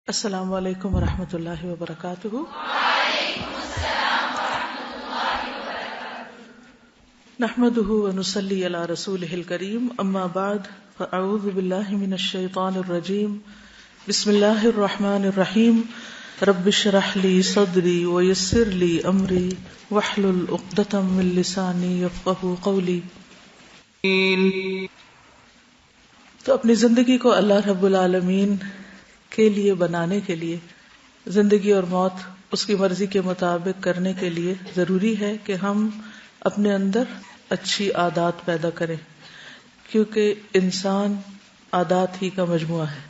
السلام علیکم ورحمۃ اللہ وبرکاتہ۔ وعلیکم السلام ورحمۃ اللہ وبرکاتہ۔ نحمده ونصلی علی رسولہ الکریم، اما بعد فاعوذ باللہ من الشیطان الرجیم، بسم اللہ الرحمن الرحیم، رب اشرح لی صدری ویسر لی امری واحلل عقدۃ من لسانی یفقہوا قولی۔ تو اپنی زندگی کو اللہ رب العالمین کے لیے بنانے کے لیے، زندگی اور موت اس کی مرضی کے مطابق کرنے کے لیے ضروری ہے کہ ہم اپنے اندر اچھی عادات پیدا کریں، کیونکہ انسان عادات ہی کا مجموعہ ہے۔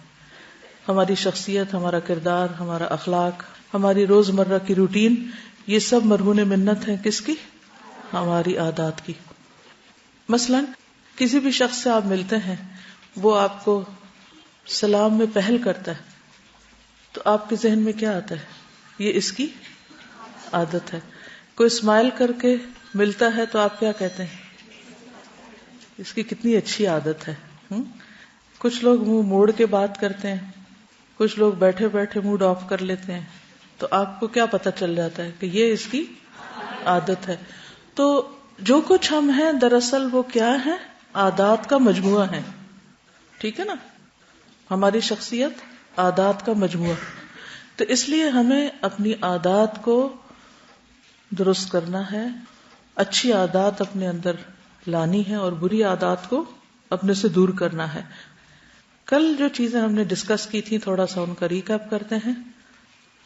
ہماری شخصیت، ہمارا کردار، ہمارا اخلاق، ہماری روزمرہ کی روٹین، یہ سب مرہون منت ہیں کس کی؟ ہماری عادات کی۔ مثلا کسی بھی شخص سے آپ ملتے ہیں، وہ آپ کو سلام میں پہل کرتا ہے، تو آپ کے ذہن میں کیا آتا ہے؟ یہ اس کی عادت ہے۔ کوئی اسمائل کر کے ملتا ہے تو آپ کیا کہتے ہیں؟ اس کی کتنی اچھی عادت ہے۔ کچھ لوگ منہ موڑ کے بات کرتے ہیں، کچھ لوگ بیٹھے بیٹھے موڈ آف کر لیتے ہیں، تو آپ کو کیا پتہ چل جاتا ہے کہ یہ اس کی عادت ہے۔ تو جو کچھ ہم ہیں دراصل وہ کیا ہے؟ عادات کا مجموعہ ہے، ٹھیک ہے نا؟ ہماری شخصیت عادات کا مجموعہ، تو اس لیے ہمیں اپنی عادات کو درست کرنا ہے، اچھی عادات اپنے اندر لانی ہے اور بری عادات کو اپنے سے دور کرنا ہے۔ کل جو چیزیں ہم نے ڈسکس کی تھیں، تھوڑا سا ان کا ریکیپ کرتے ہیں۔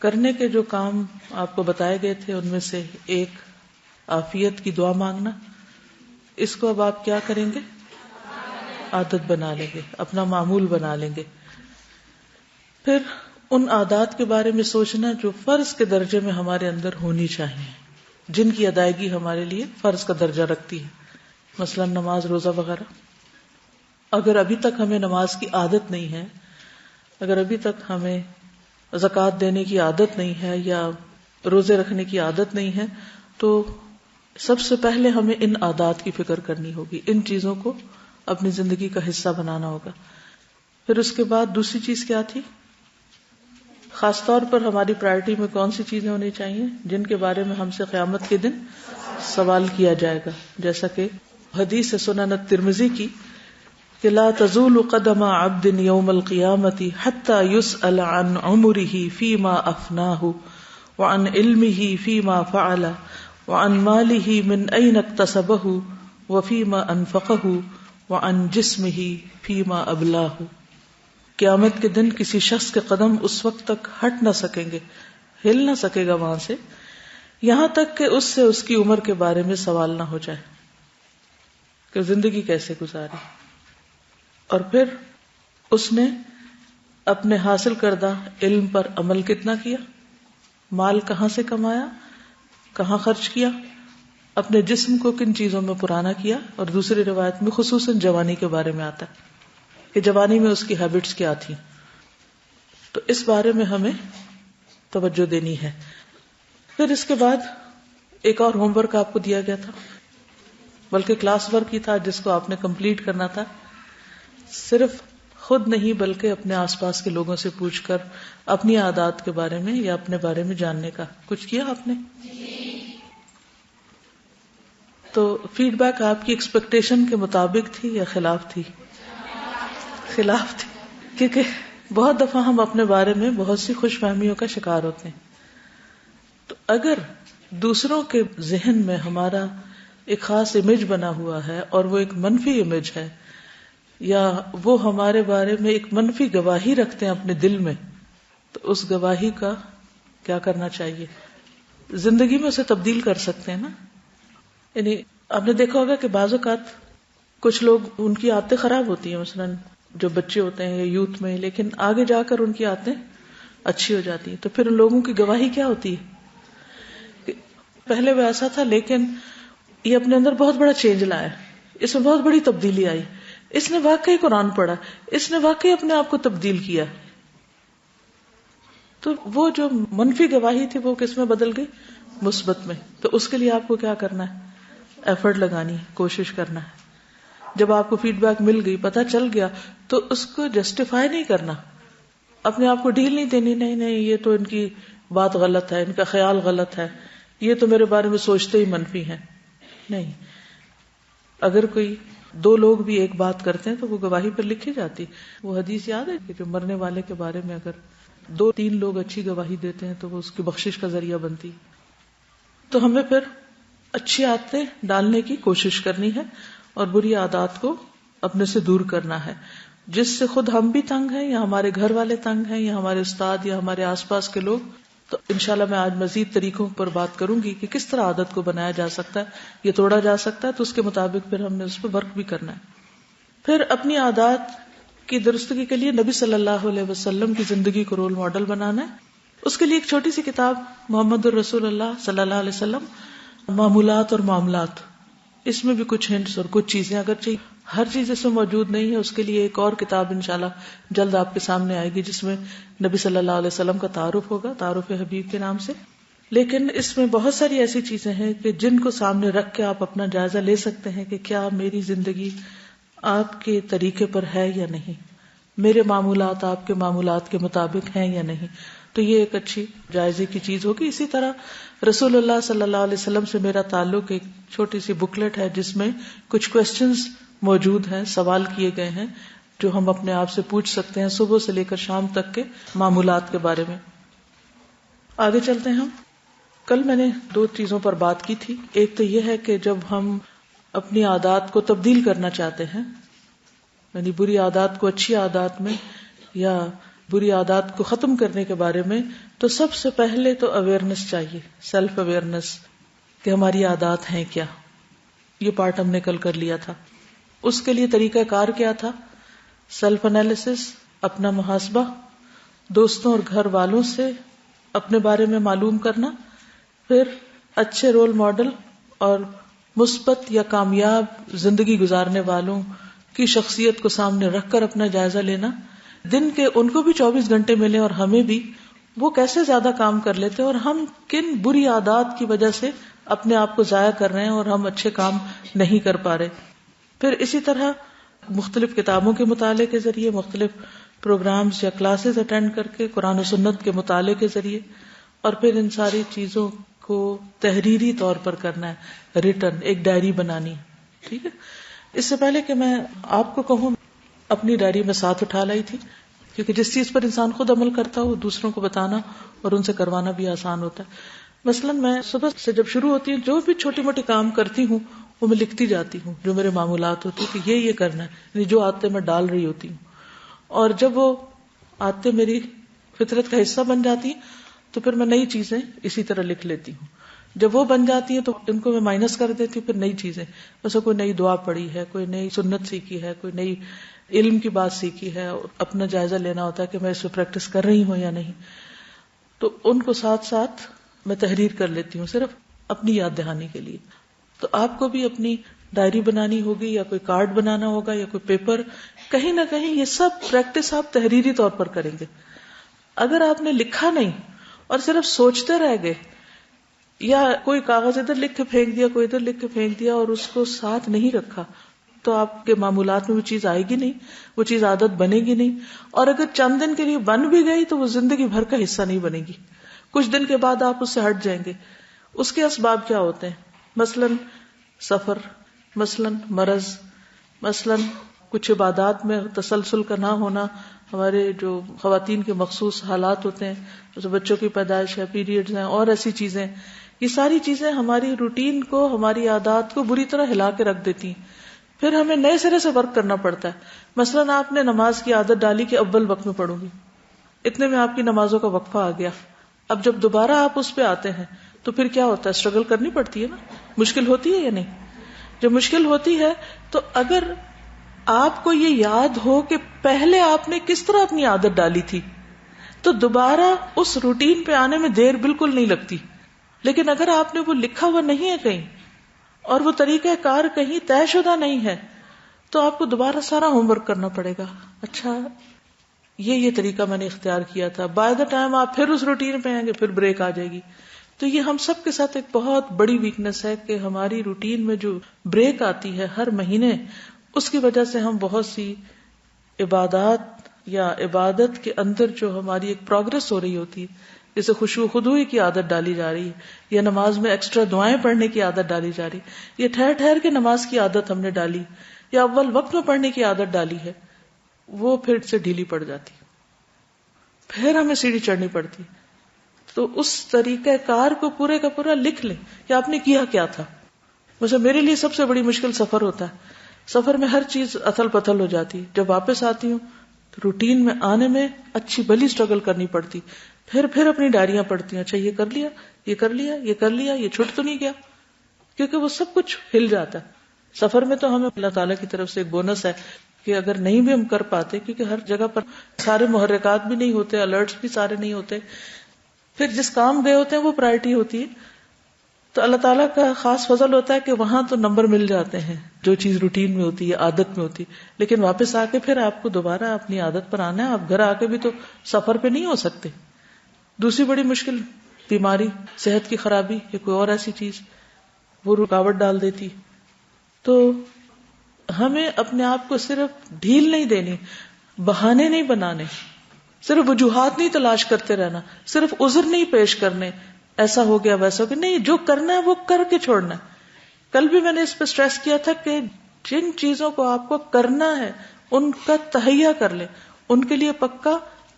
کرنے کے جو کام آپ کو بتائے گئے تھے ان میں سے ایک عافیت کی دعا مانگنا، اس کو اب آپ کیا کریں گے؟ عادت بنا لیں گے، اپنا معمول بنا لیں گے۔ پھر ان عادات کے بارے میں سوچنا جو فرض کے درجے میں ہمارے اندر ہونی چاہیے، جن کی ادائیگی ہمارے لیے فرض کا درجہ رکھتی ہے، مثلا نماز، روزہ وغیرہ۔ اگر ابھی تک ہمیں نماز کی عادت نہیں ہے، اگر ابھی تک ہمیں زکوٰۃ دینے کی عادت نہیں ہے یا روزے رکھنے کی عادت نہیں ہے، تو سب سے پہلے ہمیں ان عادات کی فکر کرنی ہوگی، ان چیزوں کو اپنی زندگی کا حصہ بنانا ہوگا۔ پھر اس کے بعد دوسری چیز کیا تھی؟ خاص طور پر ہماری پرائرٹی میں کون سی چیزیں ہونی چاہیے جن کے بارے میں ہم سے قیامت کے دن سوال کیا جائے گا، جیسا کہ حدیث سنن الترمذی کی کہ لا تزول قدم عبد یوم القیامۃ حتی یسأل عن عمرہ فیما افناہ وعن علمہ فیما فعل وعن مالہ من این اکتسبہ وفیما انفقہ وعن جسمہ فیما ابلاہ۔ قیامت کے دن کسی شخص کے قدم اس وقت تک ہٹ نہ سکیں گے، ہل نہ سکے گا وہاں سے، یہاں تک کہ اس سے اس کی عمر کے بارے میں سوال نہ ہو جائے کہ زندگی کیسے گزاری، اور پھر اس نے اپنے حاصل کردہ علم پر عمل کتنا کیا، مال کہاں سے کمایا، کہاں خرچ کیا، اپنے جسم کو کن چیزوں میں پرانا کیا، اور دوسری روایت میں خصوصاً جوانی کے بارے میں آتا ہے کہ جوانی میں اس کی ہیبٹس کیا تھی۔ تو اس بارے میں ہمیں توجہ دینی ہے۔ پھر اس کے بعد ایک اور ہوم ورک آپ کو دیا گیا تھا، بلکہ کلاس ورک ہی تھا جس کو آپ نے کمپلیٹ کرنا تھا، صرف خود نہیں بلکہ اپنے آس پاس کے لوگوں سے پوچھ کر اپنی عادات کے بارے میں یا اپنے بارے میں جاننے کا۔ کچھ کیا آپ نے؟ تو فیڈ بیک آپ کی ایکسپیکٹیشن کے مطابق تھی یا خلاف تھی؟ خلاف تھی، کیونکہ بہت دفعہ ہم اپنے بارے میں بہت سی خوش فہمیوں کا شکار ہوتے ہیں۔ تو اگر دوسروں کے ذہن میں ہمارا ایک خاص امیج بنا ہوا ہے اور وہ ایک منفی امیج ہے، یا وہ ہمارے بارے میں ایک منفی گواہی رکھتے ہیں اپنے دل میں، تو اس گواہی کا کیا کرنا چاہیے؟ زندگی میں اسے تبدیل کر سکتے ہیں نا۔ یعنی آپ نے دیکھا ہوگا کہ بعض اوقات کچھ لوگ ان کی عادتیں خراب ہوتی ہیں، مثلاً جو بچے ہوتے ہیں یا یوتھ میں، لیکن آگے جا کر ان کی عادتیں اچھی ہو جاتی ہیں، تو پھر ان لوگوں کی گواہی کیا ہوتی ہے کہ پہلے وہ ایسا تھا لیکن یہ اپنے اندر بہت بڑا چینج لایا، اس میں بہت بڑی تبدیلی آئی، اس نے واقعی قرآن پڑھا، اس نے واقعی اپنے آپ کو تبدیل کیا۔ تو وہ جو منفی گواہی تھی وہ کس میں بدل گئی؟ مثبت میں۔ تو اس کے لیے آپ کو کیا کرنا ہے؟ ایفرٹ لگانی ہے، کوشش کرنا ہے۔ جب آپ کو فیڈ بیک مل گئی، پتہ چل گیا، تو اس کو جسٹیفائی نہیں کرنا اپنے آپ کو ڈھیل نہیں دینی، نہیں نہیں یہ تو ان کی بات غلط ہے، ان کا خیال غلط ہے، یہ تو میرے بارے میں سوچتے ہی منفی ہیں. نہیں، اگر کوئی دو لوگ بھی ایک بات کرتے ہیں تو وہ گواہی پر لکھی جاتی. وہ حدیث یاد ہے کہ جو مرنے والے کے بارے میں اگر 2-3 لوگ اچھی گواہی دیتے ہیں تو وہ اس کی بخشش کا ذریعہ بنتی. تو ہمیں پھر اچھی عادتیں ڈالنے کی کوشش کرنی ہے اور بری عادات کو اپنے سے دور کرنا ہے، جس سے خود ہم بھی تنگ ہیں یا ہمارے گھر والے تنگ ہیں یا ہمارے استاد یا ہمارے آس پاس کے لوگ. تو انشاءاللہ میں آج مزید طریقوں پر بات کروں گی کہ کس طرح عادت کو بنایا جا سکتا ہے، یہ توڑا جا سکتا ہے، تو اس کے مطابق پھر ہم نے اس پہ ورک بھی کرنا ہے. پھر اپنی عادات کی درستگی کے لیے نبی صلی اللہ علیہ وسلم کی زندگی کو رول ماڈل بنانا ہے. اس کے لیے ایک چھوٹی سی کتاب محمد الرسول اللہ صلی اللہ علیہ وسلم، معمولات اور معاملات، اس میں بھی کچھ ہنٹس اور کچھ چیزیں، اگرچہ ہر چیز اس میں موجود نہیں ہے، اس کے لیے ایک اور کتاب انشاءاللہ جلد آپ کے سامنے آئے گی جس میں نبی صلی اللہ علیہ وسلم کا تعارف ہوگا، تعارف حبیب کے نام سے. لیکن اس میں بہت ساری ایسی چیزیں ہیں کہ جن کو سامنے رکھ کے آپ اپنا جائزہ لے سکتے ہیں کہ کیا میری زندگی آپ کے طریقے پر ہے یا نہیں، میرے معمولات آپ کے معمولات کے مطابق ہیں یا نہیں. تو یہ ایک اچھی جائزے کی چیز ہوگی. اسی طرح رسول اللہ صلی اللہ علیہ وسلم سے میرا تعلق ایک چھوٹی سی بکلیٹ ہے جس میں کچھ کوسچنز موجود ہیں، سوال کیے گئے ہیں جو ہم اپنے آپ سے پوچھ سکتے ہیں صبح سے لے کر شام تک کے معمولات کے بارے میں. آگے چلتے ہیں. ہم کل میں نے 2 چیزوں پر بات کی تھی. ایک تو یہ ہے کہ جب ہم اپنی عادات کو تبدیل کرنا چاہتے ہیں، یعنی بری عادات کو اچھی عادات میں یا بری عادات کو ختم کرنے کے بارے میں، تو سب سے پہلے تو اویئرنس چاہیے، سیلف اویئرنس کہ ہماری عادات ہیں کیا. یہ پارٹ ہم نے کل کر لیا تھا. اس کے لیے طریقہ کار کیا تھا؟ سیلف انالیسس، اپنا محاسبہ، دوستوں اور گھر والوں سے اپنے بارے میں معلوم کرنا، پھر اچھے رول ماڈل اور مثبت یا کامیاب زندگی گزارنے والوں کی شخصیت کو سامنے رکھ کر اپنا جائزہ لینا. دن کے ان کو بھی 24 گھنٹے ملے اور ہمیں بھی، وہ کیسے زیادہ کام کر لیتے اور ہم کن بری عادات کی وجہ سے اپنے آپ کو ضائع کر رہے ہیں اور ہم اچھے کام نہیں کر پا رہے. پھر اسی طرح مختلف کتابوں کے مطالعے کے ذریعے، مختلف پروگرامز یا کلاسز اٹینڈ کر کے، قرآن و سنت کے مطالعے کے ذریعے، اور پھر ان ساری چیزوں کو تحریری طور پر کرنا ہے، ریٹن، ایک ڈائری بنانی. ٹھیک ہے. اس سے پہلے کہ میں آپ کو کہوں، اپنی ڈائری میں ساتھ اٹھا لائی تھی، کیونکہ جس چیز پر انسان خود عمل کرتا ہو دوسروں کو بتانا اور ان سے کروانا بھی آسان ہوتا ہے. مثلا میں صبح سے جب شروع ہوتی ہوں، جو بھی چھوٹی موٹی کام کرتی ہوں وہ میں لکھتی جاتی ہوں، جو میرے معمولات ہوتی ہیں کہ یہ کرنا ہے، یعنی جو عادتیں میں ڈال رہی ہوتی ہوں. اور جب وہ عادتیں میری فطرت کا حصہ بن جاتی ہیں تو پھر میں نئی چیزیں اسی طرح لکھ لیتی ہوں. جب وہ بن جاتی ہیں تو ان کو میں مائنس کر دیتی ہوں. پھر نئی چیزیں، جیسے کوئی نئی دعا پڑھی ہے، کوئی نئی سنت سیکھی ہے، کوئی نئی علم کی بات سیکھی ہے، اپنا جائزہ لینا ہوتا ہے کہ میں اس پہ پریکٹس کر رہی ہوں یا نہیں. تو ان کو ساتھ ساتھ میں تحریر کر لیتی ہوں، صرف اپنی یاد دہانی کے لیے. تو آپ کو بھی اپنی ڈائری بنانی ہوگی یا کوئی کارڈ بنانا ہوگا یا کوئی پیپر، کہیں نہ کہیں یہ سب پریکٹس آپ تحریری طور پر کریں گے. اگر آپ نے لکھا نہیں اور صرف سوچتے رہ گئے، یا کوئی کاغذ ادھر لکھ کے پھینک دیا، کوئی ادھر لکھ کے پھینک دیا اور اس کو ساتھ نہیں رکھا، تو آپ کے معمولات میں وہ چیز آئے گی نہیں، وہ چیز عادت بنے گی نہیں. اور اگر چند دن کے لیے بن بھی گئی تو وہ زندگی بھر کا حصہ نہیں بنے گی. کچھ دن کے بعد آپ اس سے ہٹ جائیں گے. اس کے اسباب کیا ہوتے ہیں؟ مثلاً سفر، مثلاً مرض، مثلاً کچھ عبادات میں تسلسل کا نہ ہونا، ہمارے جو خواتین کے مخصوص حالات ہوتے ہیں، جیسے بچوں کی پیدائش ہے، پیریڈز ہیں اور ایسی چیزیں. یہ ساری چیزیں ہماری روٹین کو، ہماری عادات کو بری طرح ہلا کے رکھ دیتی ہیں. پھر ہمیں نئے سرے سے ورک کرنا پڑتا ہے. مثلاً آپ نے نماز کی عادت ڈالی کہ اول وقت میں پڑھوں گی، اتنے میں آپ کی نمازوں کا وقفہ آ گیا. اب جب دوبارہ آپ اس پہ آتے ہیں تو پھر کیا ہوتا ہے؟ اسٹرگل کرنی پڑتی ہے نا. مشکل ہوتی ہے یا نہیں؟ جب مشکل ہوتی ہے تو اگر آپ کو یہ یاد ہو کہ پہلے آپ نے کس طرح اپنی عادت ڈالی تھی تو دوبارہ اس روٹین پہ آنے میں دیر بالکل نہیں لگتی. لیکن اگر آپ نے وہ لکھا ہوا نہیں ہے کہیں اور وہ طریقہ کار کہیں طے شدہ نہیں ہے تو آپ کو دوبارہ سارا ہوم ورک کرنا پڑے گا. اچھا یہ طریقہ میں نے اختیار کیا تھا. بائی دا ٹائم آپ پھر اس روٹین پہ آئیں گے پھر بریک آ جائے گی. تو یہ ہم سب کے ساتھ ایک بہت بڑی ویکنس ہے کہ ہماری روٹین میں جو بریک آتی ہے ہر مہینے، اس کی وجہ سے ہم بہت سی عبادات یا عبادت کے اندر جو ہماری ایک پروگرس ہو رہی ہوتی ہے، جیسے خشوع خضوع کی عادت ڈالی جا رہی ہے، یا نماز میں ایکسٹرا دعائیں پڑھنے کی عادت ڈالی جا رہی ہے، یا ٹھہر ٹھہر کے نماز کی عادت ہم نے ڈالی، یا اول وقت میں پڑھنے کی عادت ڈالی ہے، وہ پھر سے ڈھیلی پڑ جاتی، پھر ہمیں سیڑھی چڑھنی پڑتی. تو اس طریقہ کار کو پورے کا پورا لکھ لیں کہ آپ نے کیا کیا تھا. ویسے میرے لیے سب سے بڑی مشکل سفر ہوتا ہے. سفر میں ہر چیز اتھل پتھل ہو جاتی. جب واپس آتی ہوں تو روٹین میں آنے میں اچھی بلی اسٹرگل کرنی پڑتی. پھر اپنی ڈائریاں پڑھتی ہیں، اچھا یہ کر لیا، یہ کر لیا، یہ کر لیا، یہ چھوٹ تو نہیں گیا، کیونکہ وہ سب کچھ ہل جاتا ہے. سفر میں تو ہمیں اللہ تعالیٰ کی طرف سے ایک بونس ہے کہ اگر نہیں بھی ہم کر پاتے، کیونکہ ہر جگہ پر سارے محرکات بھی نہیں ہوتے، الرٹس بھی سارے نہیں ہوتے، پھر جس کام گئے ہوتے ہیں وہ پرائرٹی ہوتی ہے. تو اللہ تعالیٰ کا خاص فضل ہوتا ہے کہ وہاں تو نمبر مل جاتے ہیں جو چیز روٹین میں ہوتی ہے، عادت میں ہوتی ہے. لیکن واپس آ کے پھر آپ کو دوبارہ اپنی عادت پر آنا ہے. آپ گھر آ کے بھی تو سفر پہ نہیں ہو سکتے. دوسری بڑی مشکل بیماری، صحت کی خرابی یا کوئی اور ایسی چیز، وہ رکاوٹ ڈال دیتی. تو ہمیں اپنے آپ کو صرف ڈھیل نہیں دینی، بہانے نہیں بنانے، صرف وجوہات نہیں تلاش کرتے رہنا، صرف عذر نہیں پیش کرنے، ایسا ہو گیا ویسا ہو گیا. نہیں، جو کرنا ہے وہ کر کے چھوڑنا ہے. کل بھی میں نے اس پہ سٹریس کیا تھا کہ جن چیزوں کو آپ کو کرنا ہے ان کا تہیہ کر لیں، ان کے لیے پکا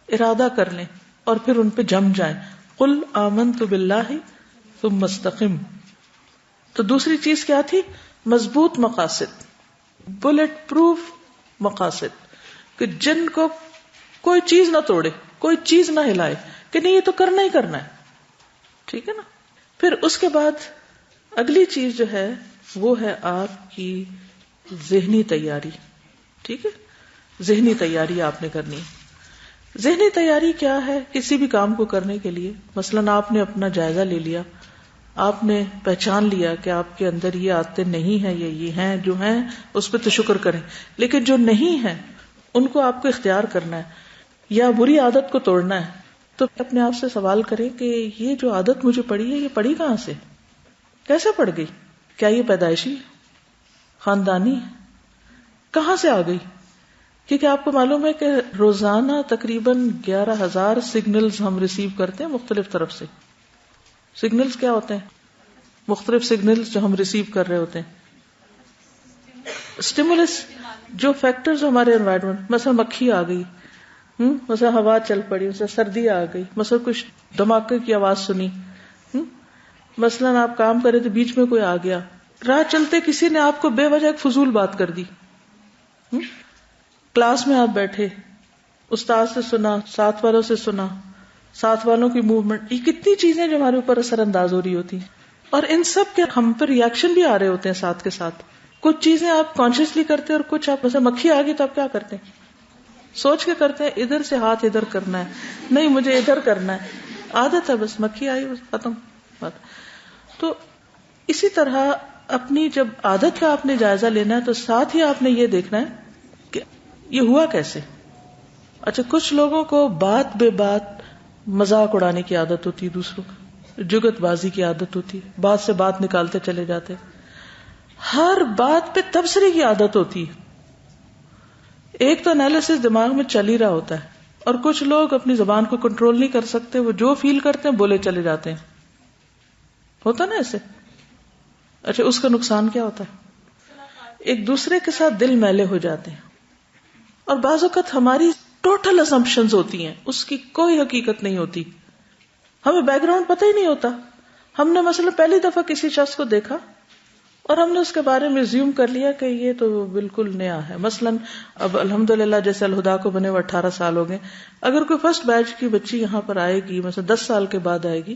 ارادہ کر لیں اور پھر ان پہ جم جائیں. قل آمنت باللہ ثم استقم. تو دوسری چیز کیا تھی؟ مضبوط مقاصد، بلٹ پروف مقاصد، کہ جن کو کوئی چیز نہ توڑے، کوئی چیز نہ ہلائے، کہ نہیں یہ تو کرنا ہی کرنا ہے. ٹھیک ہے نا. پھر اس کے بعد اگلی چیز جو ہے وہ ہے آپ کی ذہنی تیاری. ٹھیک ہے، ذہنی تیاری آپ نے کرنی ہے. ذہنی تیاری کیا ہے؟ کسی بھی کام کو کرنے کے لیے مثلاً آپ نے اپنا جائزہ لے لیا، آپ نے پہچان لیا کہ آپ کے اندر یہ عادتیں نہیں ہیں، یہ ہیں، جو ہیں اس پہ تو شکر کریں، لیکن جو نہیں ہیں ان کو آپ کو اختیار کرنا ہے یا بری عادت کو توڑنا ہے. تو اپنے آپ سے سوال کریں کہ یہ جو عادت مجھے پڑی ہے یہ پڑی کہاں سے، کیسے پڑ گئی؟ کیا یہ پیدائشی، خاندانی، کہاں سے آ گئی؟ کیونکہ آپ کو معلوم ہے کہ روزانہ تقریباً 11,000 سگنلز ہم ریسیو کرتے ہیں مختلف طرف سے. سگنلز کیا ہوتے ہیں؟ مختلف سگنلز جو ہم ریسیو کر رہے ہوتے ہیں. اسٹیمولس، جو فیکٹرز ہمارے انوائرمنٹ، مثلا مکھی آ گئی، مثلا ہوا چل پڑی، مثلا سردی آ گئی، مثلا کچھ دھماکے کی آواز سنی، مثلا آپ کام کرے تو بیچ میں کوئی آ گیا، راہ چلتے کسی نے آپ کو بے وجہ ایک فضول بات کر دی، کلاس میں آپ بیٹھے، استاد سے سنا، ساتھ والوں سے سنا، ساتھ والوں کی موومنٹ، یہ کتنی چیزیں جو ہمارے اوپر اثر انداز ہو رہی ہوتی ہیں، اور ان سب کے ہم پر ریئیکشن بھی آ رہے ہوتے ہیں ساتھ کے ساتھ. کچھ چیزیں آپ کانشیسلی کرتے ہیں اور کچھ آپ، مثلا مکھی آ گئی تو آپ کیا کرتے ہیں؟ سوچ کے کرتے ہیں، ادھر سے ہاتھ ادھر کرنا ہے، نہیں مجھے ادھر کرنا ہے، عادت ہے، بس مکھی آئی بس ختم بات. تو اسی طرح اپنی جب عادت کا آپ نے جائزہ لینا ہے تو ساتھ ہی آپ نے یہ دیکھنا ہے کہ یہ ہوا کیسے. اچھا، کچھ لوگوں کو بات بے بات مذاق اڑانے کی عادت ہوتی ہے، دوسروں کو جگت بازی کی عادت ہوتی ہے، بات سے بات نکالتے چلے جاتے، ہر بات پہ تبصرے کی عادت ہوتی ہے. ایک تو انالیسس دماغ میں چل ہی رہا ہوتا ہے، اور کچھ لوگ اپنی زبان کو کنٹرول نہیں کر سکتے، وہ جو فیل کرتے ہیں بولے چلے جاتے ہیں. ہوتا نا ایسے؟ اچھا، اس کا نقصان کیا ہوتا ہے؟ ایک دوسرے کے ساتھ دل میلے ہو جاتے ہیں، اور بعض اوقات ہماری ٹوٹل اسمپشنز ہوتی ہیں، اس کی کوئی حقیقت نہیں ہوتی، ہمیں بیک گراؤنڈ پتہ ہی نہیں ہوتا. ہم نے مثلا پہلی دفعہ کسی شخص کو دیکھا اور ہم نے اس کے بارے میں زیوم کر لیا کہ یہ تو بالکل نیا ہے. مثلا اب الحمدللہ جیسے الہدا کو بنے ہوئے 18 سال ہو گئے، اگر کوئی فرسٹ بیچ کی بچی یہاں پر آئے گی، مثلا 10 سال کے بعد آئے گی،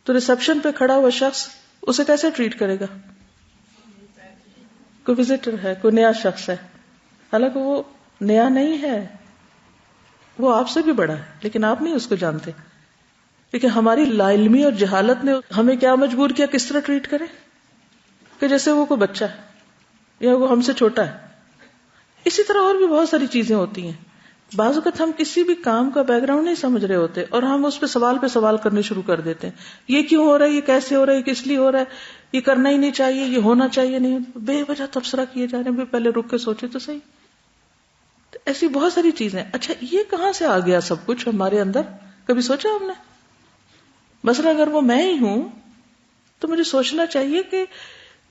تو ریسپشن پہ کھڑا ہوا شخص اسے کیسے ٹریٹ کرے گا؟ کوئی وزٹر ہے، کوئی نیا شخص ہے، حالانکہ وہ نیا نہیں ہے، وہ آپ سے بھی بڑا ہے، لیکن آپ نہیں اس کو جانتے. لیکن ہماری لا علمی اور جہالت نے ہمیں کیا مجبور کیا، کس طرح ٹریٹ کرے کہ جیسے وہ کوئی بچہ ہے یا وہ ہم سے چھوٹا ہے. اسی طرح اور بھی بہت ساری چیزیں ہوتی ہیں. بعض اوقات ہم کسی بھی کام کا بیک گراؤنڈ نہیں سمجھ رہے ہوتے اور ہم اس پہ سوال کرنے شروع کر دیتے ہیں. یہ کیوں ہو رہا ہے، یہ کیسے ہو رہا ہے، یہ کس لیے ہو رہا ہے، یہ کرنا ہی نہیں چاہیے، یہ ہونا چاہیے نہیں، بے وجہ تبصرہ کیے جا رہے ہیں. پہلے رک کے سوچے تو صحیح. تو ایسی بہت ساری چیزیں. اچھا یہ کہاں سے آ گیا سب کچھ ہمارے اندر؟ کبھی سوچا ہم نے؟ مثلا اگر وہ میں ہی ہوں تو مجھے سوچنا چاہیے کہ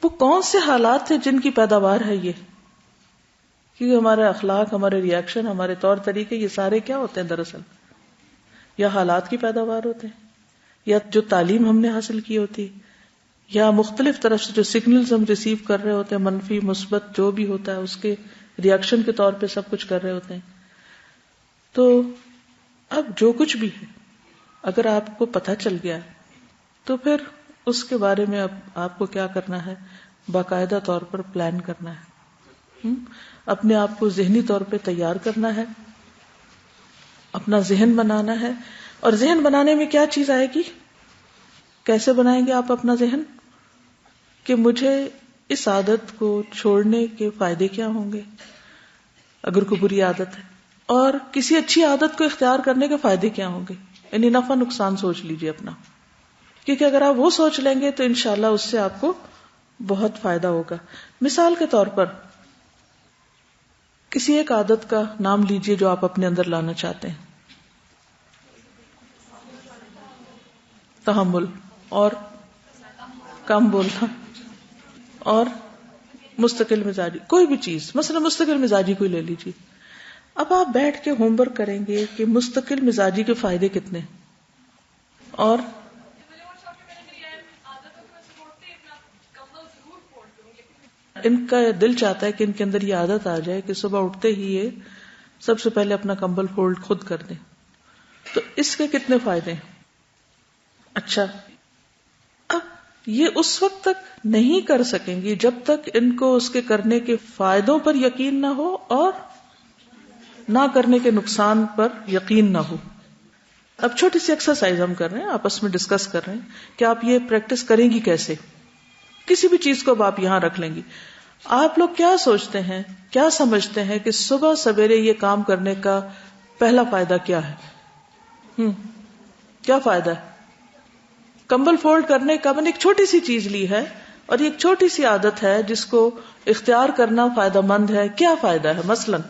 وہ کون سے حالات تھے جن کی پیداوار ہے یہ. کیونکہ ہمارے اخلاق، ہمارے ریئیکشن، ہمارے طور طریقے، یہ سارے کیا ہوتے ہیں دراصل؟ یا حالات کی پیداوار ہوتے ہیں، یا جو تعلیم ہم نے حاصل کی ہوتی، یا مختلف طرف سے جو سگنلز ہم ریسیو کر رہے ہوتے ہیں، منفی مثبت جو بھی ہوتا ہے اس کے ریئیکشن کے طور پہ سب کچھ کر رہے ہوتے ہیں. تو اب جو کچھ بھی ہے اگر آپ کو پتہ چل گیا تو پھر اس کے بارے میں اب آپ کو کیا کرنا ہے؟ باقاعدہ طور پر پلان کرنا ہے، اپنے آپ کو ذہنی طور پہ تیار کرنا ہے، اپنا ذہن بنانا ہے. اور ذہن بنانے میں کیا چیز آئے گی؟ کیسے بنائیں گے آپ اپنا ذہن؟ کہ مجھے اس عادت کو چھوڑنے کے فائدے کیا ہوں گے اگر کوئی بری عادت ہے، اور کسی اچھی عادت کو اختیار کرنے کے فائدے کیا ہوں گے. یعنی نفع نقصان سوچ لیجئے اپنا، کیونکہ اگر آپ وہ سوچ لیں گے تو انشاءاللہ اس سے آپ کو بہت فائدہ ہوگا. مثال کے طور پر کسی ایک عادت کا نام لیجئے جو آپ اپنے اندر لانا چاہتے ہیں. تحمل، اور کم بولنا، اور مستقل مزاجی. کوئی بھی چیز، مثلا مستقل مزاجی کوئی لے لیجیے. اب آپ بیٹھ کے ہوم ورک کریں گے کہ مستقل مزاجی کے فائدے کتنے، اور ان کا دل چاہتا ہے کہ ان کے اندر یہ عادت آ جائے کہ صبح اٹھتے ہی یہ سب سے پہلے اپنا کمبل فولڈ خود کر دیں. تو اس کے کتنے فائدے ہیں؟ اچھا اب یہ اس وقت تک نہیں کر سکیں گی جب تک ان کو اس کے کرنے کے فائدوں پر یقین نہ ہو اور نہ کرنے کے نقصان پر یقین نہ ہو. اب چھوٹی سی ایکسرسائز ہم کر رہے ہیں، آپس میں ڈسکس کر رہے ہیں کہ آپ یہ پریکٹس کریں گی کیسے. کسی بھی چیز کو اب آپ یہاں رکھ لیں گی. آپ لوگ کیا سوچتے ہیں، کیا سمجھتے ہیں کہ صبح سویرے یہ کام کرنے کا پہلا فائدہ کیا ہے؟ کیا فائدہ ہے؟ کمبل فولڈ کرنے کا. میں نے ایک چھوٹی سی چیز لی ہے اور یہ ایک چھوٹی سی عادت ہے جس کو اختیار کرنا فائدہ مند ہے. کیا فائدہ ہے؟ مثلاً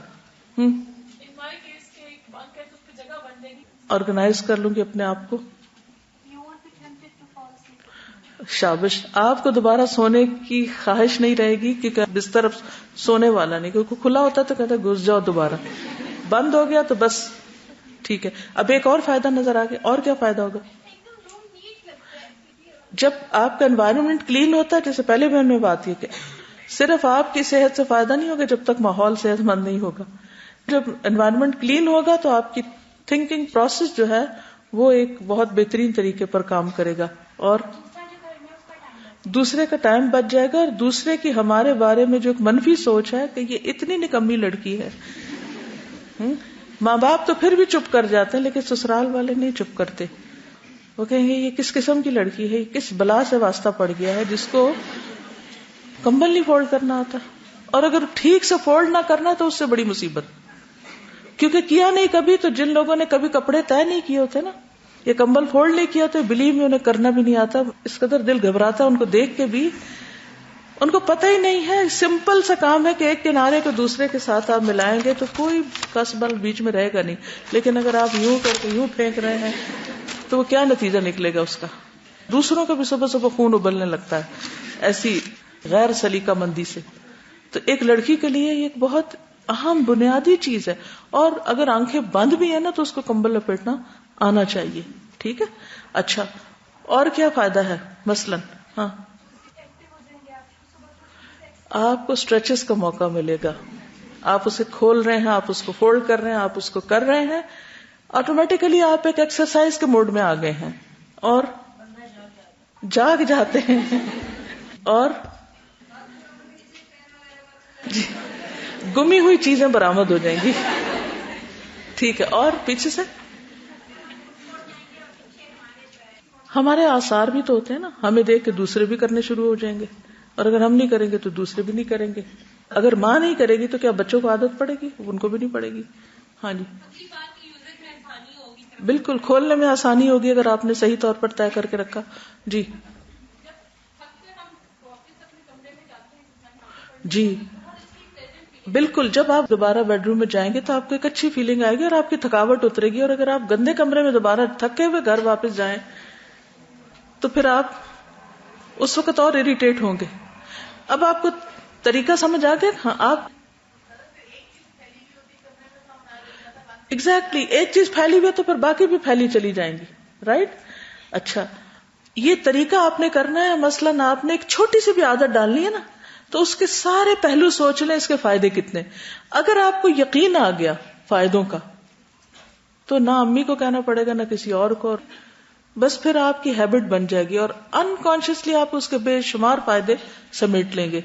آرگنائز کر لوں گی اپنے آپ کو. شابش. آپ کو دوبارہ سونے کی خواہش نہیں رہے گی کیونکہ بستر اب سونے والا نہیں، کیونکہ کھلا ہوتا تو کہتا گھس جاؤ، دوبارہ بند ہو گیا تو بس ٹھیک ہے. اب ایک اور فائدہ نظر آ گیا. اور کیا فائدہ ہوگا؟ جب آپ کا انوائرمنٹ کلین ہوتا ہے، جیسے پہلے بھی ہم نے بات کی کہ صرف آپ کی صحت سے فائدہ نہیں ہوگا جب تک ماحول صحت مند نہیں ہوگا. جب انوائرمنٹ کلین ہوگا تو آپ کی تھنکنگ پروسیس جو ہے وہ ایک بہت بہترین طریقے پر کام کرے گا، اور دوسرے کا ٹائم بچ جائے گا. اور دوسرے کی ہمارے بارے میں جو ایک منفی سوچ ہے کہ یہ اتنی نکمی لڑکی ہے، ماں باپ تو پھر بھی چپ کر جاتے ہیں لیکن سسرال والے نہیں چپ کرتے. وہ کہیں گے یہ کس قسم کی لڑکی ہے، یہ کس بلا سے واسطہ پڑ گیا ہے جس کو کمبل نہیں فولڈ کرنا آتا. اور اگر ٹھیک سے فولڈ نہ کرنا تو اس سے بڑی مصیبت، کیونکہ کیا نہیں کبھی. تو جن لوگوں نے کبھی کپڑے طے نہیں کیے ہوتے نا، یہ کمبل فولڈ نہیں کیا تو بلیو میں انہیں کرنا بھی نہیں آتا. اس قدر دل گھبراتا ہے ان کو دیکھ کے بھی. ان کو پتہ ہی نہیں ہے، سمپل سا کام ہے کہ ایک کنارے کو دوسرے کے ساتھ آپ ملائیں گے تو کوئی کسبل بیچ میں رہے گا نہیں. لیکن اگر آپ یوں کر کے یوں پھینک رہے ہیں تو وہ کیا نتیجہ نکلے گا اس کا؟ دوسروں کا بھی صبح صبح خون ابلنے لگتا ہے ایسی غیر سلیقہ مندی سے. تو ایک لڑکی کے لیے یہ ایک بہت اہم بنیادی چیز ہے. اور اگر آنکھیں بند بھی ہیں نا تو اس کو کمبل لپیٹنا آنا چاہیے. ٹھیک ہے. اچھا اور کیا فائدہ ہے؟ مثلاً ہاں آپ کو اسٹریچز کا موقع ملے گا. آپ اسے کھول رہے ہیں، آپ اس کو فولڈ کر رہے ہیں، آپ اس کو کر رہے ہیں، آٹومیٹیکلی آپ ایک ایکسرسائز کے موڈ میں آ گئے ہیں اور جاگ جاتے ہیں. اور گمی ہوئی چیزیں برآمد ہو جائیں گی. ٹھیک ہے. اور پیچھے سے ہمارے آثار بھی تو ہوتے ہیں نا، ہمیں دیکھ کے دوسرے بھی کرنے شروع ہو جائیں گے، اور اگر ہم نہیں کریں گے تو دوسرے بھی نہیں کریں گے. اگر ماں نہیں کرے گی تو کیا بچوں کو عادت پڑے گی؟ ان کو بھی نہیں پڑے گی. ہاں جی بالکل، کھولنے میں آسانی ہوگی اگر آپ نے صحیح طور پر طے کر کے رکھا. جی جی بالکل. جب آپ دوبارہ بیڈ روم میں جائیں گے تو آپ کو ایک اچھی فیلنگ آئے گی اور آپ کی تھکاوٹ اترے گی. اور اگر آپ گندے کمرے میں دوبارہ تھکے ہوئے گھر واپس جائیں تو پھر آپ اس وقت اور اریٹیٹ ہوں گے. اب آپ کو طریقہ سمجھ آ گیا. ہاں آپ ایگزیکٹلی ایک چیز پھیلی ہوئی تو پھر باقی بھی پھیلی چلی جائیں گی. رائٹ. اچھا یہ طریقہ آپ نے کرنا ہے. مثلاً آپ نے ایک چھوٹی سی بھی عادت ڈالنی ہے نا تو اس کے سارے پہلو سوچ لیں اس کے فائدے کتنے. اگر آپ کو یقین آ گیا فائدوں کا تو نہ امی کو کہنا پڑے گا نہ کسی اور کو, بس پھر آپ کی ہیبٹ بن جائے گی اور انکانشیسلی آپ اس کے بے شمار فائدے سمیٹ لیں گے.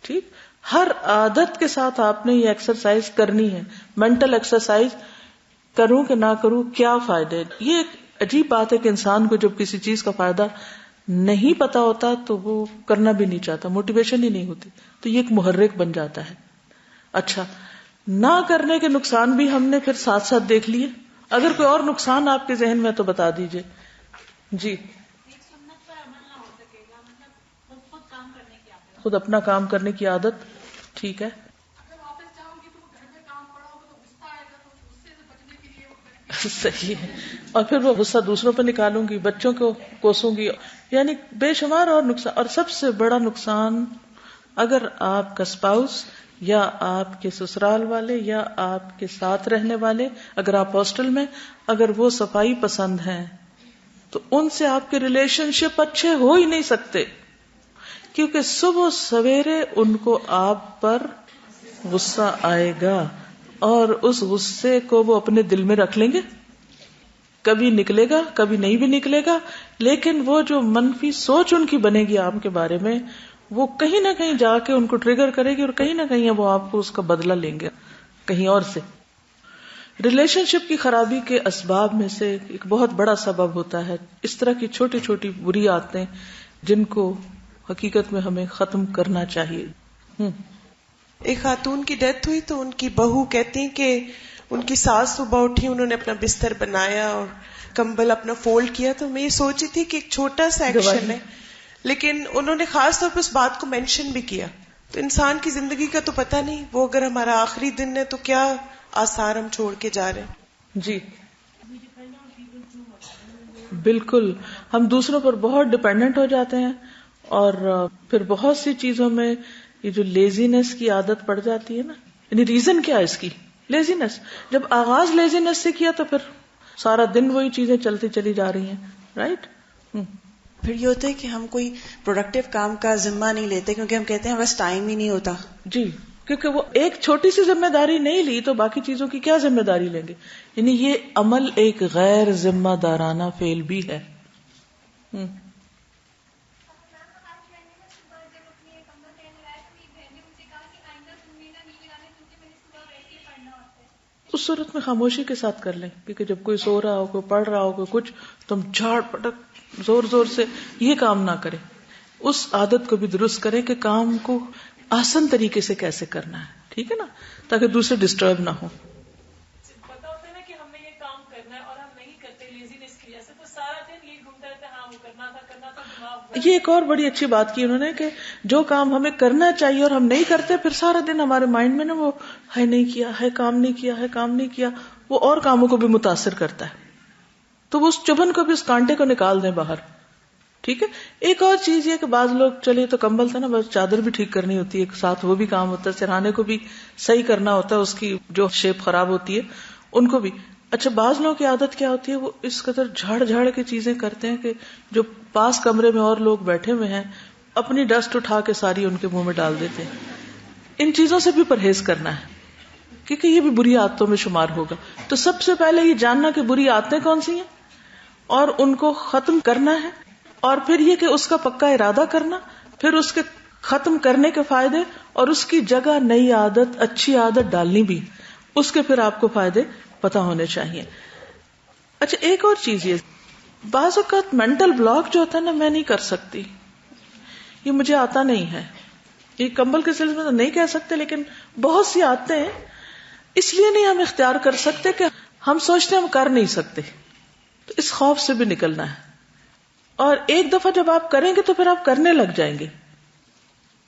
ٹھیک. ہر عادت کے ساتھ آپ نے یہ ایکسرسائز کرنی ہے. مینٹل ایکسرسائز کروں کہ نہ کروں, کیا فائدے. یہ ایک عجیب بات ہے کہ انسان کو جب کسی چیز کا فائدہ نہیں پتا ہوتا تو وہ کرنا بھی نہیں چاہتا, موٹیویشن ہی نہیں ہوتی, تو یہ ایک محرک بن جاتا ہے. اچھا نہ کرنے کے نقصان بھی ہم نے پھر ساتھ ساتھ دیکھ لیے. اگر کوئی اور نقصان آپ کے ذہن میں تو بتا دیجئے. جی. خود اپنا کام کرنے کی عادت. ٹھیک ہے. صحیح ہے. اور پھر وہ غصہ دوسروں پہ نکالوں گی, بچوں کو کوسوں گی, یعنی بے شمار اور نقصان. اور سب سے بڑا نقصان اگر آپ کا اسپاؤس یا آپ کے سسرال والے یا آپ کے ساتھ رہنے والے, اگر آپ ہاسٹل میں, اگر وہ صفائی پسند ہیں تو ان سے آپ کے ریلیشن شپ اچھے ہو ہی نہیں سکتے, کیونکہ صبح سویرے ان کو آپ پر غصہ آئے گا اور اس غصے کو وہ اپنے دل میں رکھ لیں گے. کبھی نکلے گا کبھی نہیں بھی نکلے گا, لیکن وہ جو منفی سوچ ان کی بنے گی آپ کے بارے میں وہ کہیں نہ کہیں جا کے ان کو ٹریگر کرے گی اور کہیں نہ کہیں وہ آپ کو اس کا بدلہ لیں گے کہیں اور سے. ریلیشن شپ کی خرابی کے اسباب میں سے ایک بہت بڑا سبب ہوتا ہے اس طرح کی چھوٹی چھوٹی بری عادتیں جن کو حقیقت میں ہمیں ختم کرنا چاہیے. ایک خاتون کی ڈیتھ ہوئی تو ان کی بہو کہتی کہ ان کی ساس صبح اٹھی, انہوں نے اپنا بستر بنایا اور کمبل اپنا فولڈ کیا, تو میں یہ سوچی تھی کہ ایک چھوٹا سا ایکشن ہے لیکن انہوں نے خاص طور پہ اس بات کو مینشن بھی کیا. تو انسان کی زندگی کا تو پتہ نہیں, وہ اگر ہمارا آخری دن ہے تو کیا آثار ہم چھوڑ کے جا رہے ہیں. جی بالکل, ہم دوسروں پر بہت ڈپینڈنٹ ہو جاتے ہیں اور پھر بہت سی چیزوں میں یہ جو لیزینس کی عادت پڑ جاتی ہے نا. یعنی ریزن کیا ہے اس کی؟ لیزینس. جب آغاز لیزینس سے کیا تو پھر سارا دن وہی چیزیں چلتی چلی جا رہی ہیں. رائٹ. پھر یہ ہوتا ہے کہ ہم کوئی پروڈکٹیو کام کا ذمہ نہیں لیتے کیونکہ ہم کہتے ہیں بس ٹائم ہی نہیں ہوتا. جی, کیونکہ وہ ایک چھوٹی سی ذمہ داری نہیں لی تو باقی چیزوں کی کیا ذمہ داری لیں گے. یعنی یہ عمل ایک غیر ذمہ دارانہ فعل بھی ہے. اس صورت میں خاموشی کے ساتھ کر لیں, کیونکہ جب کوئی سو رہا ہو, کوئی پڑھ رہا ہو, کوئی کچھ, تم جھاڑ پٹک زور زور سے یہ کام نہ کریں. اس عادت کو بھی درست کریں کہ کام کو آسان طریقے سے کیسے کرنا ہے. ٹھیک ہے نا, تاکہ دوسرے ڈسٹرب نہ ہو. پتا ہوتا ہے نا کہ ہم نے یہ کام کرنا ہے اور ہم نہیں کرتے لیزینس کی وجہ سے, تو سارا دن یہ گھومتا رہتا ہے, ہاں وہ کرنا تھا. یہ ایک اور بڑی اچھی بات کی انہوں نے کہ جو کام ہمیں کرنا چاہیے اور ہم نہیں کرتے, پھر سارا دن ہمارے مائنڈ میں نا وہ ہے نہیں کیا, ہے کام نہیں کیا, ہے کام نہیں کیا, وہ اور کاموں کو بھی متاثر کرتا ہے. تو وہ اس چبھن کو بھی, اس کانٹے کو نکال دیں باہر. ٹھیک ہے. ایک اور چیز یہ کہ بعض لوگ چلے تو کمبل تھا نا, بس چادر بھی ٹھیک کرنی ہوتی ہے, ایک ساتھ وہ بھی کام ہوتا ہے, سرہانے کو بھی صحیح کرنا ہوتا ہے, اس کی جو شیپ خراب ہوتی ہے ان کو بھی. اچھا بعض لوگوں کی عادت کیا ہوتی ہے, وہ اس قدر جھاڑ جھاڑ کے چیزیں کرتے ہیں کہ جو پاس کمرے میں اور لوگ بیٹھے ہوئے ہیں اپنی ڈسٹ اٹھا کے ساری ان کے منہ میں ڈال دیتے ہیں. ان چیزوں سے بھی پرہیز کرنا ہے کیونکہ یہ بھی بری عادتوں میں شمار ہوگا. تو سب سے پہلے یہ جاننا کہ بری عادتیں کون سی ہیں اور ان کو ختم کرنا ہے, اور پھر یہ کہ اس کا پکا ارادہ کرنا, پھر اس کے ختم کرنے کے فائدے اور اس کی جگہ نئی عادت, اچھی عادت ڈالنی بھی, اس کے پھر آپ کو فائدے پتا ہونے چاہیے. اچھا ایک اور چیز, یہ بعض اوقات مینٹل بلاک جو ہوتا ہے نا, میں نہیں کر سکتی, یہ مجھے آتا نہیں ہے, یہ کمبل کے سلسلے میں تو نہیں کہہ سکتے, لیکن بہت سی عادتیں ہیں اس لیے نہیں ہم اختیار کر سکتے کہ ہم سوچتے ہم کر نہیں سکتے. تو اس خوف سے بھی نکلنا ہے, اور ایک دفعہ جب آپ کریں گے تو پھر آپ کرنے لگ جائیں گے.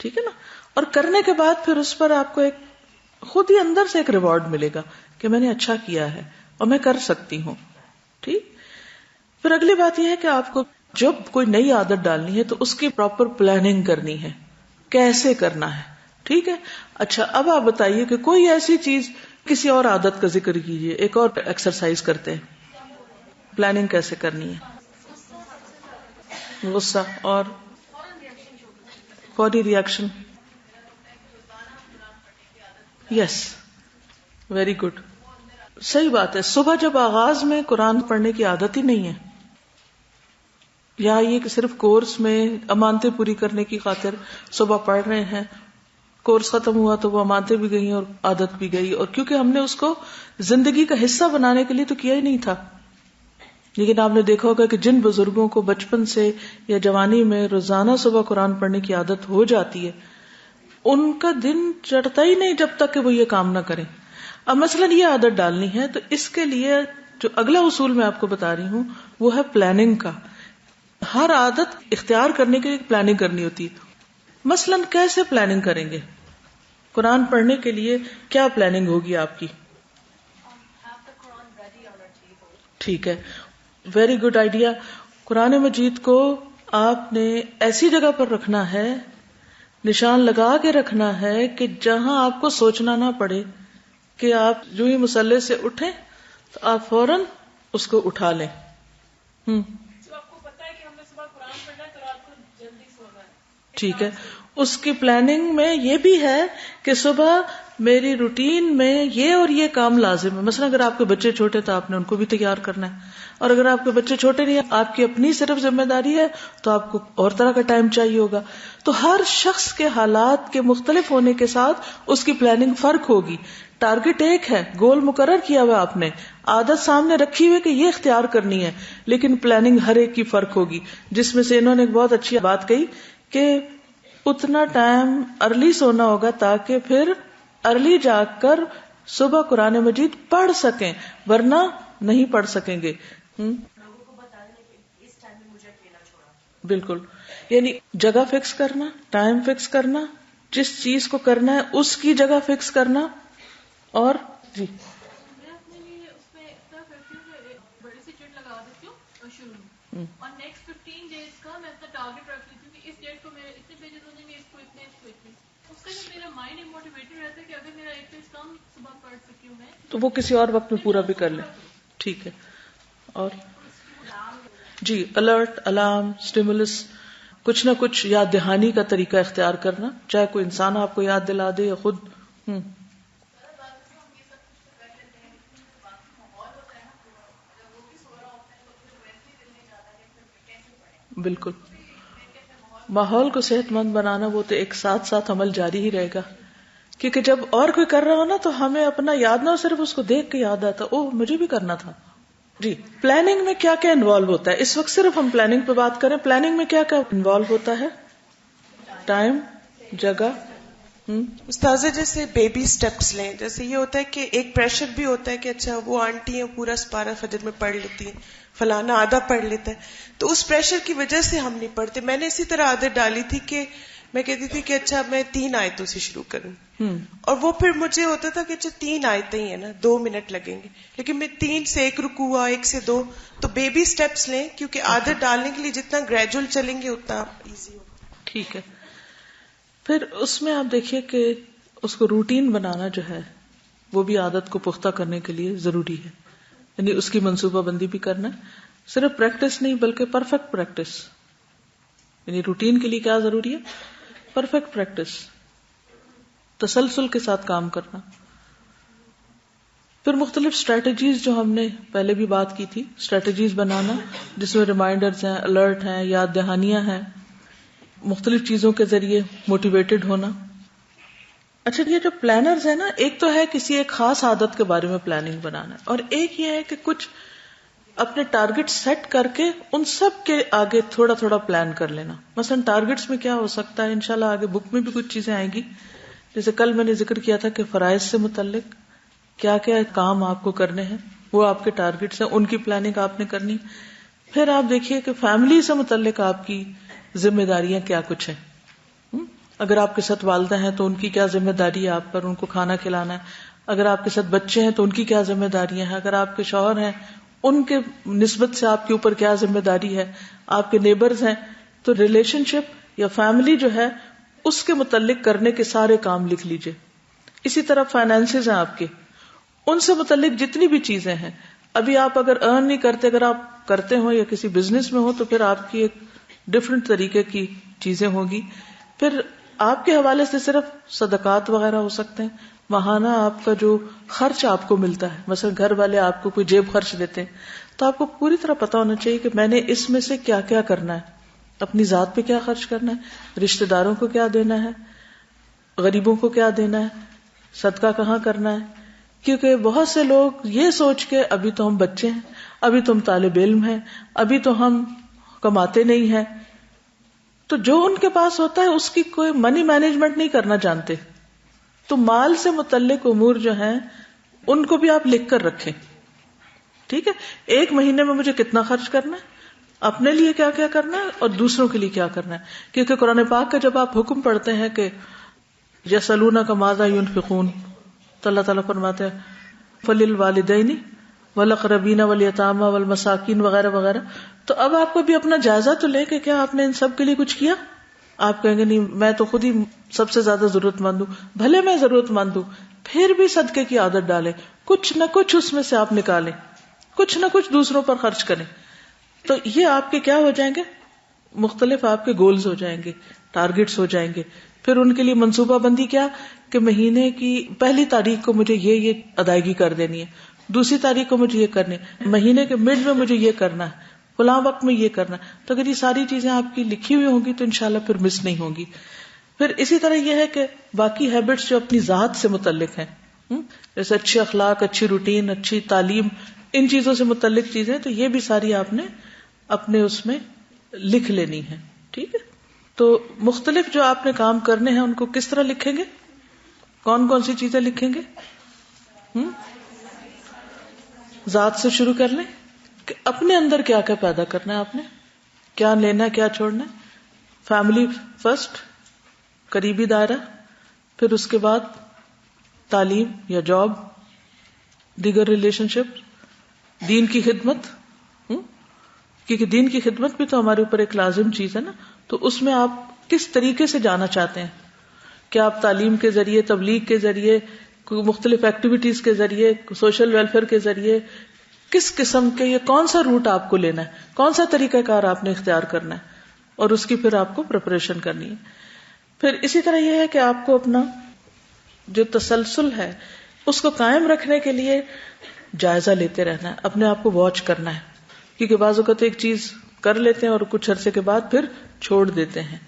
ٹھیک ہے نا. اور کرنے کے بعد پھر اس پر آپ کو ایک خود ہی اندر سے ایک ریوارڈ ملے گا کہ میں نے اچھا کیا ہے اور میں کر سکتی ہوں. ٹھیک. پھر اگلی بات یہ ہے کہ آپ کو جب کوئی نئی عادت ڈالنی ہے تو اس کی پراپر پلاننگ کرنی ہے, کیسے کرنا ہے. ٹھیک ہے. اچھا, اب آپ بتائیے کہ کوئی ایسی چیز, کسی اور عادت کا ذکر کیجیے, ایک اور ایکسرسائز کرتے ہیں. پلاننگ کیسے کرنی ہے؟ غصہ اور فوری ریئیکشن. یس, ویری گڈ, صحیح بات ہے. صبح جب آغاز میں قرآن پڑھنے کی عادت ہی نہیں ہے, یا یہ کہ صرف کورس میں امانتیں پوری کرنے کی خاطر صبح پڑھ رہے ہیں, کورس ختم ہوا تو وہ امانتیں بھی گئی اور عادت بھی گئی, اور کیونکہ ہم نے اس کو زندگی کا حصہ بنانے کے لیے تو کیا ہی نہیں تھا. لیکن آپ نے دیکھا ہوگا کہ جن بزرگوں کو بچپن سے یا جوانی میں روزانہ صبح قرآن پڑھنے کی عادت ہو جاتی ہے, ان کا دن چڑھتا ہی نہیں جب تک کہ وہ یہ کام نہ کریں. اب مثلا یہ عادت ڈالنی ہے تو اس کے لیے جو اگلا اصول میں آپ کو بتا رہی ہوں وہ ہے پلاننگ کا. ہر عادت اختیار کرنے کے لیے پلاننگ کرنی ہوتی ہے. مثلا کیسے پلاننگ کریں گے؟ قرآن پڑھنے کے لیے کیا پلاننگ ہوگی آپ کی؟ ٹھیک ہے, ویری گڈ آئیڈیا. قرآن مجید کو آپ نے ایسی جگہ پر رکھنا ہے, نشان لگا کے رکھنا ہے کہ جہاں آپ کو سوچنا نہ پڑے, کہ آپ جو ہی مصلی سے اٹھیں تو آپ فوراً اس کو اٹھا لیں. جو آپ کو پتا ہے کہ ہم نے صبح قرآن پڑھنا ہے تو رات کو جلدی سونا ہے. ٹھیک ہے. اس کی پلاننگ میں یہ بھی ہے کہ صبح میری روٹین میں یہ اور یہ کام لازم ہے. مثلا اگر آپ کے بچے چھوٹے تو آپ نے ان کو بھی تیار کرنا ہے, اور اگر آپ کے بچے چھوٹے نہیں ہیں, آپ کی اپنی صرف ذمہ داری ہے, تو آپ کو اور طرح کا ٹائم چاہیے ہوگا. تو ہر شخص کے حالات کے مختلف ہونے کے ساتھ اس کی پلاننگ فرق ہوگی. ٹارگٹ ایک ہے, گول مقرر کیا ہوا آپ نے, عادت سامنے رکھی ہوئی کہ یہ اختیار کرنی ہے, لیکن پلاننگ ہر ایک کی فرق ہوگی. جس میں سے انہوں نے ایک بہت اچھی بات کہی کہ اتنا ٹائم ارلی سونا ہوگا تاکہ پھر ارلی جاگ کر صبح قرآن مجید پڑھ سکیں, ورنہ نہیں پڑھ سکیں گے. بالکل, یعنی جگہ فکس کرنا, ٹائم فکس کرنا, جس چیز کو کرنا ہے اس کی جگہ فکس کرنا. اور جی میں اپنے لیے اس میں اتنا کرتی ہوں کہ بڑی سی چٹ لگا دیتی ہوں شروع میں, اور نیکسٹ 15 days کا میں اپنا ٹارگیٹ رکھ لیتی ہوں کہ اس ڈیٹ کو میرے اتنے پیجز ہو جائیں گے, اس کو اتنے. اس کا جو میرا مائنڈ موٹیویٹڈ رہتا ہے کہ اگر میرا ایک پیج کم صبح پڑھ سکی ہوں میں, تو وہ کسی اور وقت میں پورا بھی کر لیں. ٹھیک ہے. اور جی, الرٹ, الارم, اسٹیمولس, کچھ نہ کچھ یاد دہانی کا طریقہ اختیار کرنا, چاہے کوئی انسان آپ کو یاد دلا دے یا خود. بالکل, ماحول کو صحت مند بنانا وہ تو ایک ساتھ ساتھ عمل جاری ہی رہے گا, کیونکہ جب اور کوئی کر رہا ہو نا تو ہمیں اپنا یاد نہ ہو, صرف اس کو دیکھ کے یاد آتا, اوہ مجھے بھی کرنا تھا. جی, پلاننگ میں کیا کیا انوالو ہوتا ہے؟ اس وقت صرف ہم پلاننگ پہ بات کریں. پلاننگ میں کیا کیا انوالو ہوتا ہے؟ ٹائم, جگہ. استاذہ جیسے بیبی سٹیپس لیں, جیسے یہ ہوتا ہے کہ ایک پریشر بھی ہوتا ہے کہ اچھا وہ آنٹی ہیں پورا سپارہ فجر میں پڑھ لیتی ہیں, فلانا آدھا پڑھ لیتا ہے, تو اس پریشر کی وجہ سے ہم نہیں پڑھتے. میں نے اسی طرح عادت ڈالی تھی کہ میں کہتی تھی کہ اچھا میں 3 آیتوں سے شروع کروں, اور وہ پھر مجھے ہوتا تھا کہ اچھا 3 آیتیں ہی ہیں نا, 2 منٹ لگیں گے, لیکن میں 3 سے 1 رکوع ہوا, 1 سے 2. تو بیبی سٹیپس لیں, کیونکہ عادت ڈالنے کے لیے جتنا گریجول چلیں گے اتنا ایزی ہوگا. ٹھیک ہے. پھر اس میں آپ دیکھیے کہ اس کو روٹین بنانا جو ہے وہ بھی عادت کو پختہ کرنے کے لیے ضروری ہے, یعنی اس کی منصوبہ بندی بھی کرنا ہے. صرف پریکٹس نہیں بلکہ پرفیکٹ پریکٹس. یعنی روٹین کے لیے کیا ضروری ہے؟ پرفیکٹ پریکٹس, تسلسل کے ساتھ کام کرنا. پھر مختلف اسٹریٹجیز جو ہم نے پہلے بھی بات کی تھی, اسٹریٹجیز بنانا جس میں ریمائنڈرز ہیں, الرٹ ہیں, یاد دہانیاں ہیں, مختلف چیزوں کے ذریعے موٹیویٹڈ ہونا. اچھا, یہ جو پلانرز ہیں نا, ایک تو ہے کسی ایک خاص عادت کے بارے میں پلاننگ بنانا, اور ایک یہ ہے کہ کچھ اپنے ٹارگٹ سیٹ کر کے ان سب کے آگے تھوڑا تھوڑا پلان کر لینا. مثلا ٹارگٹس میں کیا ہو سکتا ہے, انشاءاللہ آگے بک میں بھی کچھ چیزیں آئیں گی. جیسے کل میں نے ذکر کیا تھا کہ فرائض سے متعلق کیا کیا کام آپ کو کرنے ہیں, وہ آپ کے ٹارگٹس ہیں, ان کی پلاننگ آپ نے کرنی. پھر آپ دیکھیے کہ فیملی سے متعلق آپ کی ذمہ داریاں کیا کچھ ہیں. اگر آپ کے ساتھ والدہ ہیں تو ان کی کیا ذمہ داری ہے آپ پر، ان کو کھانا کھلانا ہے. اگر آپ کے ساتھ بچے ہیں تو ان کی کیا ذمہ داریاں ہیں. اگر آپ کے شوہر ہیں ان کے نسبت سے آپ کے اوپر کیا ذمہ داری ہے. آپ کے نیبرز ہیں تو ریلیشن شپ یا فیملی جو ہے اس کے متعلق کرنے کے سارے کام لکھ لیجئے. اسی طرح فائنینسز ہیں آپ کے، ان سے متعلق جتنی بھی چیزیں ہیں. ابھی آپ اگر ارن نہیں کرتے، اگر آپ کرتے ہو یا کسی بزنس میں ہو تو پھر آپ کی ایک ڈفرینٹ طریقے کی چیزیں ہوگی. پھر آپ کے حوالے سے صرف صدقات وغیرہ ہو سکتے ہیں. ماہانہ آپ کا جو خرچ آپ کو ملتا ہے، مثلا گھر والے آپ کو کوئی جیب خرچ دیتے ہیں تو آپ کو پوری طرح پتا ہونا چاہیے کہ میں نے اس میں سے کیا کیا کرنا ہے. اپنی ذات پہ کیا خرچ کرنا ہے، رشتہ داروں کو کیا دینا ہے، غریبوں کو کیا دینا ہے، صدقہ کہاں کرنا ہے. کیونکہ بہت سے لوگ یہ سوچ کے ابھی تو ہم بچے ہیں، ابھی تو ہم طالب علم ہیں، ابھی تو ہم کماتے نہیں ہیں، تو جو ان کے پاس ہوتا ہے اس کی کوئی منی مینجمنٹ نہیں کرنا جانتے. تو مال سے متعلق امور جو ہیں ان کو بھی آپ لکھ کر رکھیں. ٹھیک ہے، ایک مہینے میں مجھے کتنا خرچ کرنا ہے، اپنے لیے کیا کیا کرنا ہے اور دوسروں کے لیے کیا کرنا ہے. کیونکہ قرآن پاک کا جب آپ حکم پڑھتے ہیں کہ یسألونک ماذا ينفقون، تو اللہ تعالیٰ فرماتے ہیں فللوالدین والاقربین والیتامی والمساکین وغیرہ وغیرہ. تو اب آپ کو بھی اپنا جائزہ تو لیں کہ کیا آپ نے ان سب کے لیے کچھ کیا. آپ کہیں گے نہیں میں تو خود ہی سب سے زیادہ ضرورت مند ہوں. بھلے میں ضرورت مند ہوں، پھر بھی صدقے کی عادت ڈالیں، کچھ نہ کچھ اس میں سے آپ نکالیں، کچھ نہ کچھ دوسروں پر خرچ کریں. تو یہ آپ کے کیا ہو جائیں گے، مختلف آپ کے گولز ہو جائیں گے، ٹارگٹس ہو جائیں گے. پھر ان کے لیے منصوبہ بندی کیا کہ مہینے کی پہلی تاریخ کو مجھے یہ ادائیگی کر دینی ہے، دوسری تاریخ کو مجھے یہ کرنی ہے، مہینے کے مڈ میں مجھے یہ کرنا ہے، فلاں وقت میں یہ کرنا ہے. تو اگر یہ ساری چیزیں آپ کی لکھی ہوئی ہوں گی تو انشاءاللہ پھر مس نہیں ہوں گی. پھر اسی طرح یہ ہے کہ باقی ہیبٹس جو اپنی ذات سے متعلق ہیں، جیسے اچھے اخلاق، اچھی روٹین، اچھی تعلیم، ان چیزوں سے متعلق چیزیں، تو یہ بھی ساری آپ نے اپنے اس میں لکھ لینی ہے. ٹھیک ہے، تو مختلف جو آپ نے کام کرنے ہیں ان کو کس طرح لکھیں گے، کون کون سی چیزیں لکھیں گے. ذات سے شروع کر لیں کہ اپنے اندر کیا کیا پیدا کرنا ہے، آپ نے کیا لینا ہے، کیا چھوڑنا ہے. فیملی فرسٹ، قریبی دائرہ، پھر اس کے بعد تعلیم یا جاب، دیگر ریلیشن شپ، دین کی خدمت، کیونکہ دین کی خدمت بھی تو ہمارے اوپر ایک لازم چیز ہے نا. تو اس میں آپ کس طریقے سے جانا چاہتے ہیں، کیا آپ تعلیم کے ذریعے، تبلیغ کے ذریعے، مختلف ایکٹیویٹیز کے ذریعے، سوشل ویلفیئر کے ذریعے، کس قسم کے، یہ کون سا روٹ آپ کو لینا ہے، کون سا طریقہ کار آپ نے اختیار کرنا ہے، اور اس کی پھر آپ کو پریپریشن کرنی ہے. پھر اسی طرح یہ ہے کہ آپ کو اپنا جو تسلسل ہے اس کو قائم رکھنے کے لیے جائزہ لیتے رہنا ہے، اپنے آپ کو واچ کرنا ہے. کیونکہ بعض اوقات ایک چیز کر لیتے ہیں اور کچھ عرصے کے بعد پھر چھوڑ دیتے ہیں.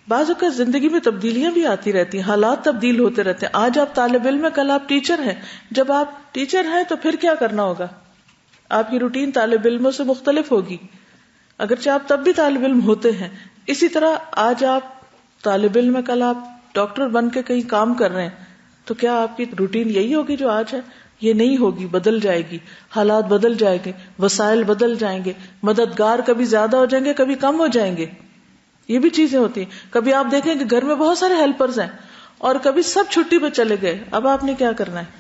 بعض اوقات زندگی میں تبدیلیاں بھی آتی رہتی ہیں، حالات تبدیل ہوتے رہتے ہیں. آج آپ طالب علم ہیں، کل آپ ٹیچر ہیں. جب آپ ٹیچر ہیں تو پھر کیا کرنا ہوگا، آپ کی روٹین طالب علموں سے مختلف ہوگی، اگرچہ آپ تب بھی طالب علم ہوتے ہیں. اسی طرح آج آپ طالب علم ہیں، کل آپ ڈاکٹر بن کے کہیں کام کر رہے ہیں، تو کیا آپ کی روٹین یہی ہوگی جو آج ہے؟ یہ نہیں ہوگی، بدل جائے گی، حالات بدل جائیں گے، وسائل بدل جائیں گے، مددگار کبھی زیادہ ہو جائیں گے، کبھی کم ہو جائیں گے. یہ بھی چیزیں ہوتی ہیں. کبھی آپ دیکھیں کہ گھر میں بہت سارے ہیلپرز ہیں اور کبھی سب چھٹی پہ چلے گئے. اب آپ نے کیا کرنا ہے؟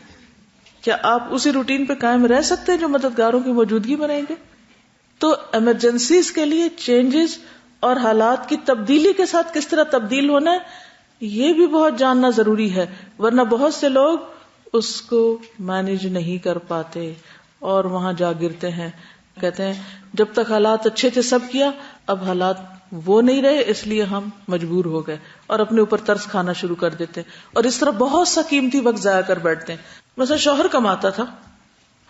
کیا آپ اسی روٹین پہ قائم رہ سکتے ہیں جو مددگاروں کی موجودگی میں رہیں گے؟ تو ایمرجنسیز کے لیے چینجز اور حالات کی تبدیلی کے ساتھ کس طرح تبدیل ہونا ہے، یہ بھی بہت جاننا ضروری ہے. ورنہ بہت سے لوگ اس کو مینج نہیں کر پاتے اور وہاں جا گرتے ہیں. کہتے ہیں جب تک حالات اچھے تھے سب کیا، اب حالات وہ نہیں رہے اس لیے ہم مجبور ہو گئے، اور اپنے اوپر ترس کھانا شروع کر دیتے ہیں، اور اس طرح بہت سا قیمتی وقت ضائع کر بیٹھتے ہیں. مثلا شوہر کماتا تھا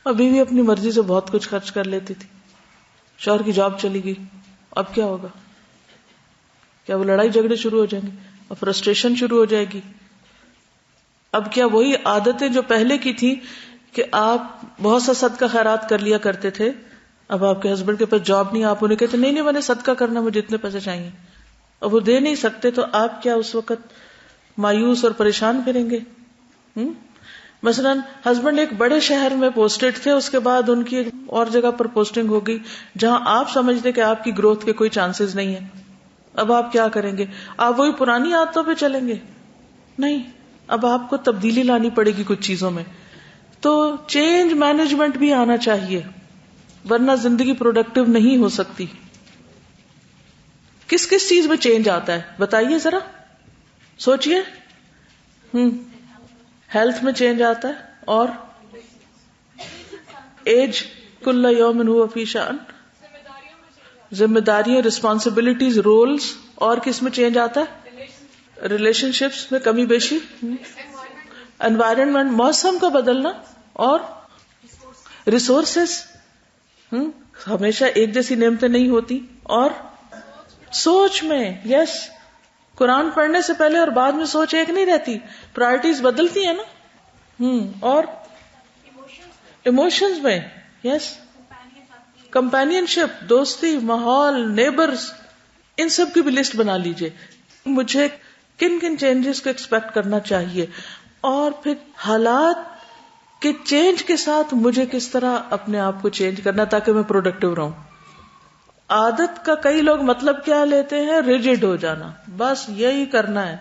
اور بیوی اپنی مرضی سے بہت کچھ خرچ کر لیتی تھی. شوہر کی جاب چلی گئی، اب کیا ہوگا؟ کیا وہ لڑائی جھگڑے شروع ہو جائیں گے اور فرسٹریشن شروع ہو جائے گی؟ اب کیا وہی عادتیں جو پہلے کی تھی کہ آپ بہت سا صدقہ خیرات کر لیا کرتے تھے، اب آپ کے ہسبینڈ کے پاس جاب نہیں، آپ انہیں کہتے نہیں میں نے صدقہ کرنا، مجھے اتنے پیسے چاہیے، اور وہ دے نہیں سکتے، تو آپ کیا اس وقت مایوس اور پریشان پھریں گے؟ مثلا ہسبینڈ ایک بڑے شہر میں پوسٹڈ تھے، اس کے بعد ان کی اور جگہ پر پوسٹنگ ہو گئی جہاں آپ سمجھتے کہ آپ کی گروتھ کے کوئی چانسز نہیں ہیں، اب آپ کیا کریں گے؟ آپ وہی پرانی عادتوں پہ چلیں گے؟ نہیں، اب آپ کو تبدیلی لانی پڑے گی کچھ چیزوں میں. تو چینج مینجمنٹ بھی آنا چاہیے، ورنہ زندگی پروڈکٹیو نہیں ہو سکتی. کس کس چیز میں چینج آتا ہے بتائیے ذرا، سوچئے. ہیلتھ میں چینج آتا ہے، اور ایج کل یوم ہوا فی شأن، ذمہ داریاں، رسپانسبلٹیز، رولز. اور کس میں چینج آتا ہے؟ ریلیشن شپس میں کمی بیشی، انوائرمنٹ، موسم کا بدلنا، اور ریسورسز. ہمیشہ ایک جیسی نعمتیں نہیں ہوتی. اور سوچ میں، یس، قرآن پڑھنے سے پہلے اور بعد میں سوچ ایک نہیں رہتی، پرائرٹیز بدلتی ہیں نا. اور ایموشنز میں، یس، کمپینین شپ، دوستی، ماحول، نیبرز، ان سب کی بھی لسٹ بنا لیجئے. مجھے کن کن چینجز کو ایکسپیکٹ کرنا چاہیے، اور پھر حالات کے چینج کے ساتھ مجھے کس طرح اپنے آپ کو چینج کرنا تاکہ میں پروڈکٹیو رہوں. عادت کا کئی لوگ مطلب کیا لیتے ہیں؟ ریجڈ ہو جانا، بس یہی کرنا ہے.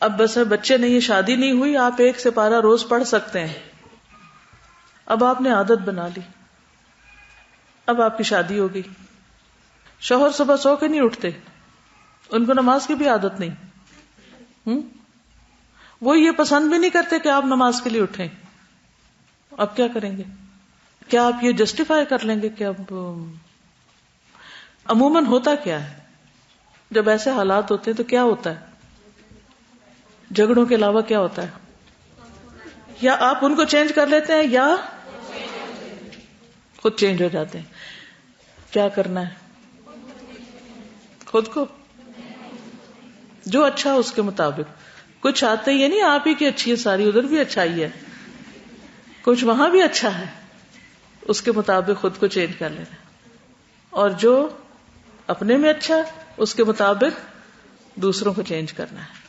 اب بس بچے نہیں، شادی نہیں ہوئی، آپ 1 سپارہ روز پڑھ سکتے ہیں. اب آپ نے عادت بنا لی، اب آپ کی شادی ہو گئی. شوہر صبح سو کے نہیں اٹھتے، ان کو نماز کی بھی عادت نہیں. وہ یہ پسند بھی نہیں کرتے کہ آپ نماز کے لیے اٹھیں. اب کیا کریں گے؟ کیا آپ یہ جسٹیفائی کر لیں گے کہ اب عموماً ہوتا کیا ہے جب ایسے حالات ہوتے ہیں؟ تو کیا ہوتا ہے؟ جھگڑوں کے علاوہ کیا ہوتا ہے؟ یا آپ ان کو چینج کر لیتے ہیں یا خود چینج ہو جاتے ہیں. کیا کرنا ہے؟ خود کو جو اچھا اس کے مطابق. کچھ آتے یہ نہیں آپ ہی کی اچھی ہے ساری، ادھر بھی اچھائی ہے، کچھ وہاں بھی اچھا ہے، اس کے مطابق خود کو چینج کر لینا. اور جو اپنے میں اچھا اس کے مطابق دوسروں کو چینج کرنا ہے.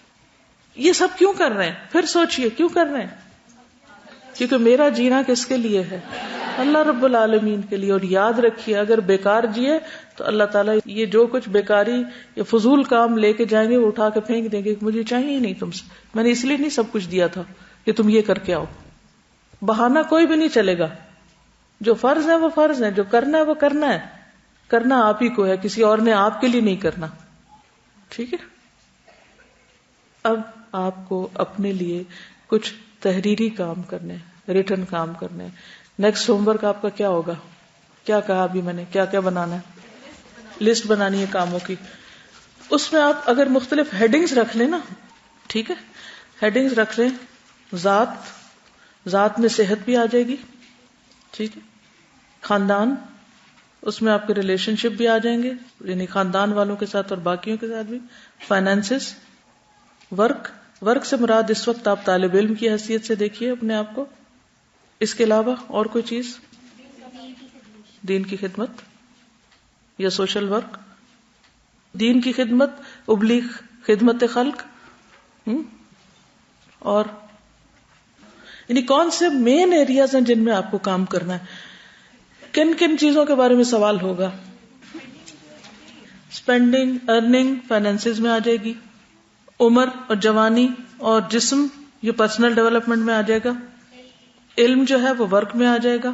یہ سب کیوں کر رہے ہیں؟ پھر سوچئے کیوں کر رہے ہیں؟ کیونکہ میرا جینا کس کے لیے ہے؟ اللہ رب العالمین کے لیے. اور یاد رکھیے اگر بیکار جیے تو اللہ تعالیٰ یہ جو کچھ بیکاری یا فضول کام لے کے جائیں گے وہ اٹھا کے پھینک دیں گے. مجھے چاہیے ہی نہیں تم سے، میں نے اس لیے نہیں سب کچھ دیا تھا کہ تم یہ کر کے آؤ. بہانہ کوئی بھی نہیں چلے گا. جو فرض ہے وہ فرض ہے، جو کرنا ہے وہ کرنا ہے. کرنا آپ ہی کو ہے، کسی اور نے آپ کے لیے نہیں کرنا. ٹھیک ہے؟ اب آپ کو اپنے لیے کچھ تحریری کام کرنے، ریٹن کام کرنے. نیکسٹ ہوم ورک آپ کا کیا ہوگا؟ کیا کہا ابھی میں نے؟ کیا کیا بنانا ہے؟ لسٹ بنانی ہے کاموں کی. اس میں آپ اگر مختلف ہیڈنگز رکھ لیں نا، ٹھیک ہے، ہیڈنگز رکھ لیں. ذات میں صحت بھی آ جائے گی، ٹھیک ہے. خاندان، اس میں آپ کے ریلیشن شپ بھی آ جائیں گے، یعنی خاندان والوں کے ساتھ اور باقیوں کے ساتھ بھی. فائنینسز، ورک سے مراد اس وقت آپ طالب علم کی حیثیت سے دیکھیے اپنے آپ کو. اس کے علاوہ اور کوئی چیز؟ دین کی خدمت یا سوشل ورک. دین کی خدمت، ابلیغ، خدمت خلق. اور یعنی کون سے مین ایریاز ہیں جن میں آپ کو کام کرنا ہے؟ کن کن چیزوں کے بارے میں سوال ہوگا؟ اسپینڈنگ، ارننگ، فائنینسز میں آ جائے گی. عمر اور جوانی اور جسم، یہ پرسنل ڈیولپمنٹ میں آ جائے گا. علم جو ہے وہ ورک میں آ جائے گا.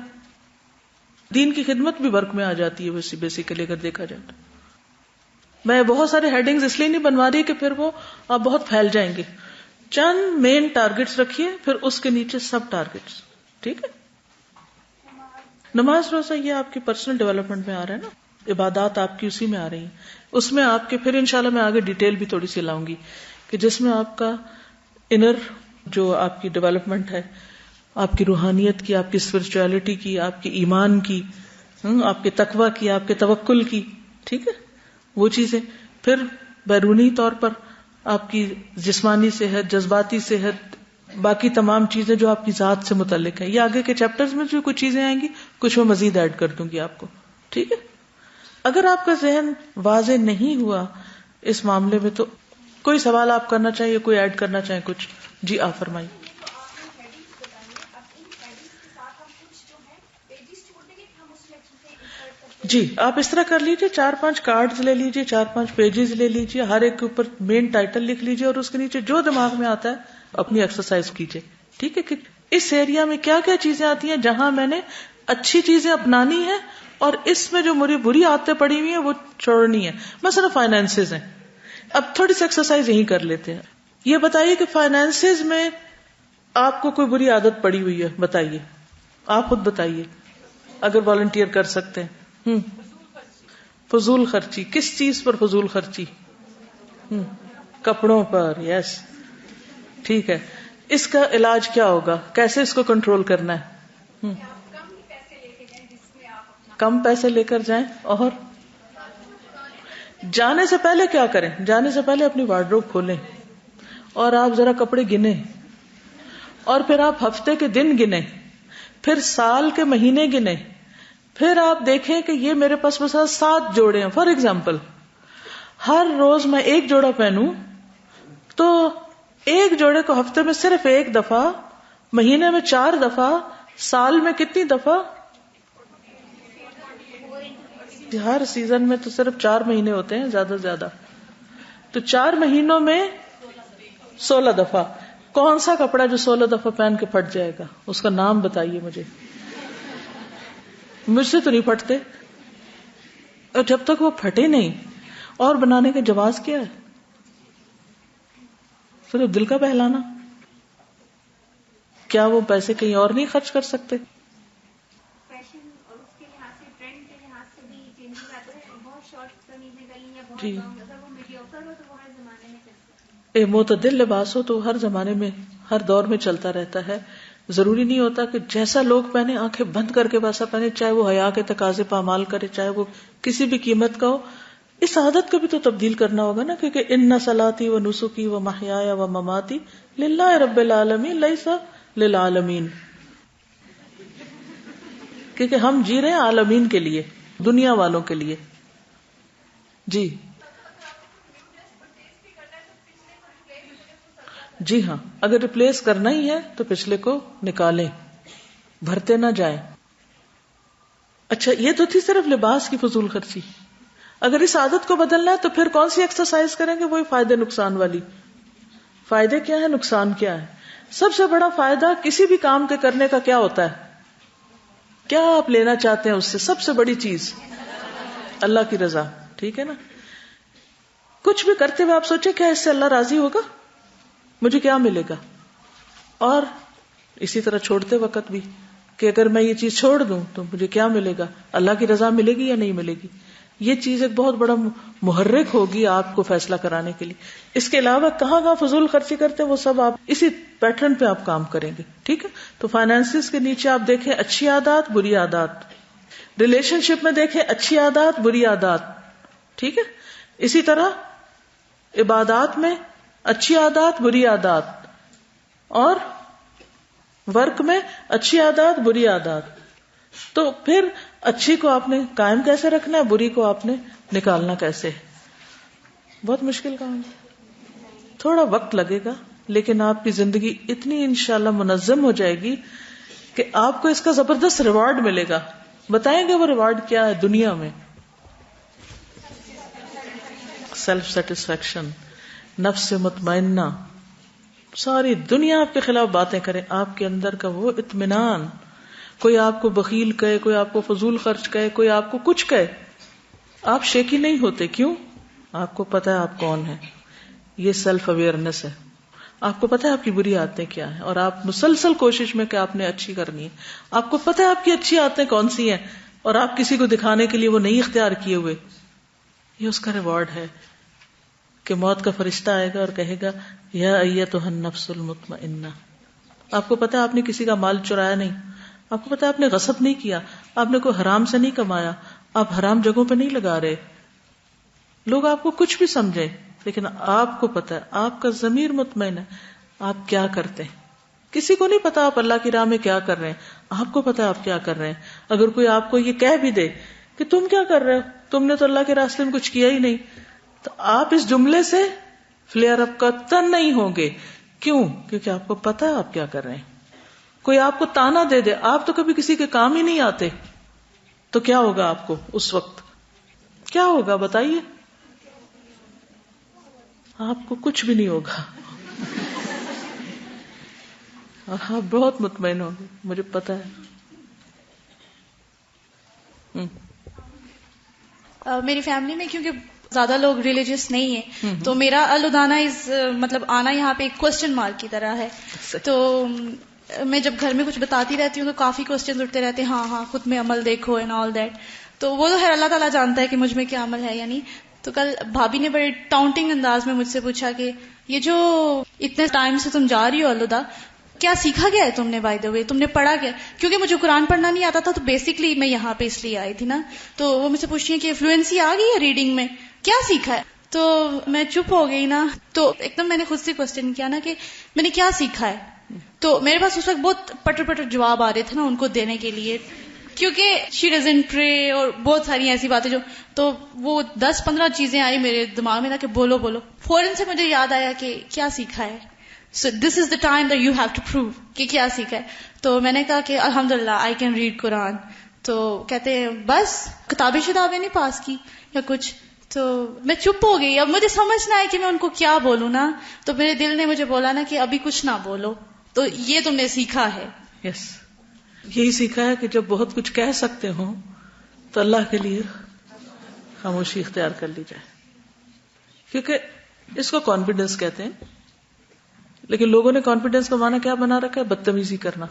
دین کی خدمت بھی ورک میں آ جاتی ہے بیسیکلی اگر دیکھا جائے تو. میں بہت سارے ہیڈنگز اس لیے نہیں بنوا رہی کہ پھر وہ آپ بہت پھیل جائیں گے. چند مین ٹارگٹس رکھیے، پھر اس کے نیچے سب ٹارگٹس. ٹھیک ہے؟ نماز روزہ یہ آپ کی پرسنل ڈیولپمنٹ میں آ رہا ہے نا، عبادات آپ کی اسی میں آ رہی ہیں. اس میں آپ کے پھر انشاءاللہ میں آگے ڈیٹیل بھی تھوڑی سی لاؤں گی کہ جس میں آپ کا انر جو آپ کی ڈیولپمنٹ ہے، آپ کی روحانیت کی، آپ کی اسپرچولیٹی کی، آپ کے ایمان کی، آپ کے تقوی کی، آپ کے توکل کی. ٹھیک ہے؟ وہ چیزیں. پھر بیرونی طور پر آپ کی جسمانی صحت، جذباتی صحت، باقی تمام چیزیں جو آپ کی ذات سے متعلق ہیں. یہ آگے کے چیپٹرز میں جو کچھ چیزیں آئیں گی کچھ میں مزید ایڈ کر دوں گی آپ کو. ٹھیک ہے؟ اگر آپ کا ذہن واضح نہیں ہوا اس معاملے میں تو کوئی سوال آپ کرنا چاہیے، کوئی ایڈ کرنا چاہیں کچھ؟ جی آپ فرمائیے. جی آپ اس طرح کر لیجئے، 4-5 کارڈز لے لیجئے، 4-5 پیجز لے لیجئے، ہر ایک کے اوپر مین ٹائٹل لکھ لیجئے اور اس کے نیچے جو دماغ میں آتا ہے اپنی ایکسرسائز کیجئے. ٹھیک ہے کہ اس ایریا میں کیا کیا چیزیں آتی ہیں جہاں میں نے اچھی چیزیں اپنانی ہیں اور اس میں جو میری بری عادتیں پڑی ہوئی ہیں وہ چھوڑنی ہے. مثلا فائنینسز ہیں، اب تھوڑی سی ایکسرسائز یہی کر لیتے ہیں. یہ بتائیے کہ فائنینسز میں آپ کو کوئی بری عادت پڑی ہوئی ہے، بتائیے، آپ خود بتائیے اگر والنٹیئر کر سکتے ہیں. فضول خرچی. کس چیز پر فضول خرچی؟ کپڑوں پر. یس ٹھیک ہے. اس کا علاج کیا ہوگا؟ کیسے اس کو کنٹرول کرنا ہے؟ کم پیسے لے کر جائیں. اور جانے سے پہلے کیا کریں؟ جانے سے پہلے اپنی وارڈروب کھولیں اور آپ ذرا کپڑے گنیں اور پھر آپ ہفتے کے دن گنیں، پھر سال کے مہینے گنیں، پھر آپ دیکھیں کہ یہ میرے پاس مثلا 7 جوڑے ہیں. فار ایگزامپل ہر روز میں 1 جوڑا پہنوں تو 1 جوڑے کو ہفتے میں صرف 1 دفعہ، مہینے میں 4 دفعہ، سال میں کتنی دفعہ؟ ہر سیزن میں تو صرف 4 مہینے ہوتے ہیں زیادہ سے زیادہ، تو 4 مہینوں میں 16 دفعہ. کون سا کپڑا جو 16 دفعہ پہن کے پھٹ جائے گا؟ اس کا نام بتائیے مجھے. مجھ سے تو نہیں پھٹتے، اور جب تک وہ پھٹے نہیں. اور بنانے کا جواز کیا ہے؟ صرف دل کا بہلانا. کیا وہ پیسے کہیں اور نہیں خرچ کر سکتے؟ فیشن اور اس کے لحاظ سے، ٹرینڈ کے لحاظ سے بھی چینجز آتے ہیں. بہت شارٹ قمیضیں گئی یا بہت لانگ، اگر وہ میڈیوکر ہو تو وہ ہر زمانے میں چل سکتا ہے. معتدل لباس ہو تو ہر زمانے میں، ہر دور میں چلتا رہتا ہے. ضروری نہیں ہوتا کہ جیسا لوگ پہنے آنکھیں بند کر کے ویسا پہنے، چاہے وہ حیا کے تقاضے پہ عمل کرے، چاہے وہ کسی بھی قیمت کا ہو. اس عادت کو بھی تو تبدیل کرنا ہوگا نا، کیونکہ ان صلاتی و نسکی و محیایا و مماتی للہ رب العالمین لیس للعالمین. کیونکہ ہم جی رہے ہیں عالمین کے لیے، دنیا والوں کے لیے. جی جی ہاں، اگر ریپلیس کرنا ہی ہے تو پچھلے کو نکالیں، بھرتے نہ جائیں. اچھا یہ تو تھی صرف لباس کی فضول خرچی. اگر اس عادت کو بدلنا ہے تو پھر کون سی ایکسرسائز کریں گے؟ وہی فائدے نقصان والی. فائدے کیا ہے، نقصان کیا ہے؟ سب سے بڑا فائدہ کسی بھی کام کے کرنے کا کیا ہوتا ہے؟ کیا آپ لینا چاہتے ہیں اس سے؟ سب سے بڑی چیز اللہ کی رضا. ٹھیک ہے نا؟ کچھ بھی کرتے ہوئے آپ سوچیں کیا اس سے اللہ راضی ہوگا، مجھے کیا ملے گا. اور اسی طرح چھوڑتے وقت بھی کہ اگر میں یہ چیز چھوڑ دوں تو مجھے کیا ملے گا، اللہ کی رضا ملے گی یا نہیں ملے گی. یہ چیز ایک بہت بڑا محرک ہوگی آپ کو فیصلہ کرانے کے لیے. اس کے علاوہ کہاں فضول خرچی کرتے ہیں وہ سب آپ اسی پیٹرن پہ آپ کام کریں گے. ٹھیک ہے، تو فائنینسز کے نیچے آپ دیکھیں اچھی عادات، بری عادات. ریلیشن شپ میں دیکھیں اچھی عادات، بری عادات. ٹھیک ہے، اسی طرح عبادات میں اچھی عادات، بری عادات. اور ورک میں اچھی عادات، بری عادات. تو پھر اچھی کو آپ نے قائم کیسے رکھنا ہے، بری کو آپ نے نکالنا کیسے؟ بہت مشکل کام ہے، تھوڑا وقت لگے گا، لیکن آپ کی زندگی اتنی انشاءاللہ منظم ہو جائے گی کہ آپ کو اس کا زبردست ریوارڈ ملے گا. بتائیں گے وہ ریوارڈ کیا ہے دنیا میں؟ سیلف سیٹسفیکشن، نفس مطمئنہ. ساری دنیا آپ کے خلاف باتیں کرے، آپ کے اندر کا وہ اطمینان. کوئی آپ کو بخیل کہے، کوئی آپ کو فضول خرچ کہے، کوئی آپ کو کچھ کہے، آپ شیکی نہیں ہوتے. کیوں؟ آپ کو پتا ہے آپ کون ہیں. یہ سیلف اویئرنس ہے. آپ کو پتا ہے آپ کی بری عادتیں کیا ہیں اور آپ مسلسل کوشش میں کہ آپ نے اچھی کرنی ہے. آپ کو پتا ہے آپ کی اچھی عادتیں کون سی ہیں اور آپ کسی کو دکھانے کے لیے وہ نہیں اختیار کیے ہوئے. یہ اس کا ریوارڈ ہے کہ موت کا فرشتہ آئے گا اور کہے گا یا ایتھا النفس المطمئنہ. آپ کو پتا ہے آپ نے کسی کا مال چرایا نہیں، آپ کو پتا ہے آپ نے غصب نہیں کیا، آپ نے کوئی حرام سے نہیں کمایا، آپ حرام جگہوں پہ نہیں لگا رہے. لوگ آپ کو کچھ بھی سمجھیں، لیکن آپ کو پتا ہے، آپ کا ضمیر مطمئن ہے آپ کیا کرتے ہیں. کسی کو نہیں پتا آپ اللہ کی راہ میں کیا کر رہے ہیں، آپ کو پتا ہے آپ کیا کر رہے ہیں. اگر کوئی آپ کو یہ کہہ بھی دے کہ تم کیا کر رہے ہو، تم نے تو اللہ کے راستے میں کچھ کیا ہی نہیں، تو آپ اس جملے سے فلیئر اپ قطعاً نہیں ہوں گے. کیوں؟ کیونکہ آپ کو پتا ہے آپ کیا کر رہے ہیں. کوئی آپ کو تانا دے دے، آپ تو کبھی کسی کے کام ہی نہیں آتے، تو کیا ہوگا آپ کو اس وقت؟ کیا ہوگا بتائیے؟ آپ کو کچھ بھی نہیں ہوگا اور آپ بہت مطمئن ہوں گے، مجھے پتا ہے. میری فیملی میں کیونکہ زیادہ لوگ ریلیجیس نہیں ہیں تو میرا الودانا مطلب آنا یہاں پہ ایک کوسچن مارک کی طرح ہے. تو میں جب گھر میں کچھ بتاتی رہتی ہوں تو کافی کوسچنز اٹھتے رہتے ہیں، ہاں خود میں عمل دیکھو اینڈ آل دیٹ. تو وہ تو ہے اللہ تعالیٰ جانتا ہے کہ مجھ میں کیا عمل ہے یا نہیں. تو کل بھابھی نے بڑے ٹاؤنٹنگ انداز میں مجھ سے پوچھا کہ یہ جو اتنے ٹائم سے تم جا رہی ہو الوداع، کیا سیکھا گیا ہے تم نے؟ بائی دا وے تم نے پڑھا گیا؟ کیونکہ مجھے قرآن پڑھنا نہیں آتا تھا تو بیسکلی میں یہاں پہ اس لیے آئی تھی نا. تو وہ مجھ سے پوچھتی ہیں کہ فلوئنسی آ گئی ہے ریڈنگ میں، کیا سیکھا ہے؟ تو میں چپ ہو گئی نا. تو ایک دم میں نے خود سے کوسچن کیا نا کہ میں نے کیا سیکھا ہے. تو میرے پاس اس وقت بہت پٹر جواب آ رہے تھے نا ان کو دینے کے لیے، کیونکہ شی ڈزنٹ پرے اور بہت ساری ایسی باتیں جو، تو وہ 10-15 چیزیں آئی میرے دماغ میں نا کہ بولو. فوراً سے مجھے یاد آیا کہ کیا سیکھا ہے. So this is the time that you have to prove کہ کیا سیکھا ہے. تو میں نے کہا کہ الحمدللہ I can read قرآن. تو کہتے ہیں بس کتابیں نہیں پاس کی یا کچھ. تو میں چپ ہو گئی. اب مجھے سمجھ نہ آئی کہ میں ان کو کیا بولوں نا. تو میرے دل نے مجھے بولا نا کہ ابھی کچھ نہ بولو. تو یہ تم نے سیکھا ہے. یس یہی سیکھا ہے کہ جب بہت کچھ کہہ سکتے ہوں تو اللہ کے لیے خاموشی اختیار کر لی جائے، کیونکہ اس کو کانفیڈنس کہتے ہیں. لیکن لوگوں نے کانفیڈنس کا معنی کیا بنا رکھا ہے؟ بدتمیزی کرنا.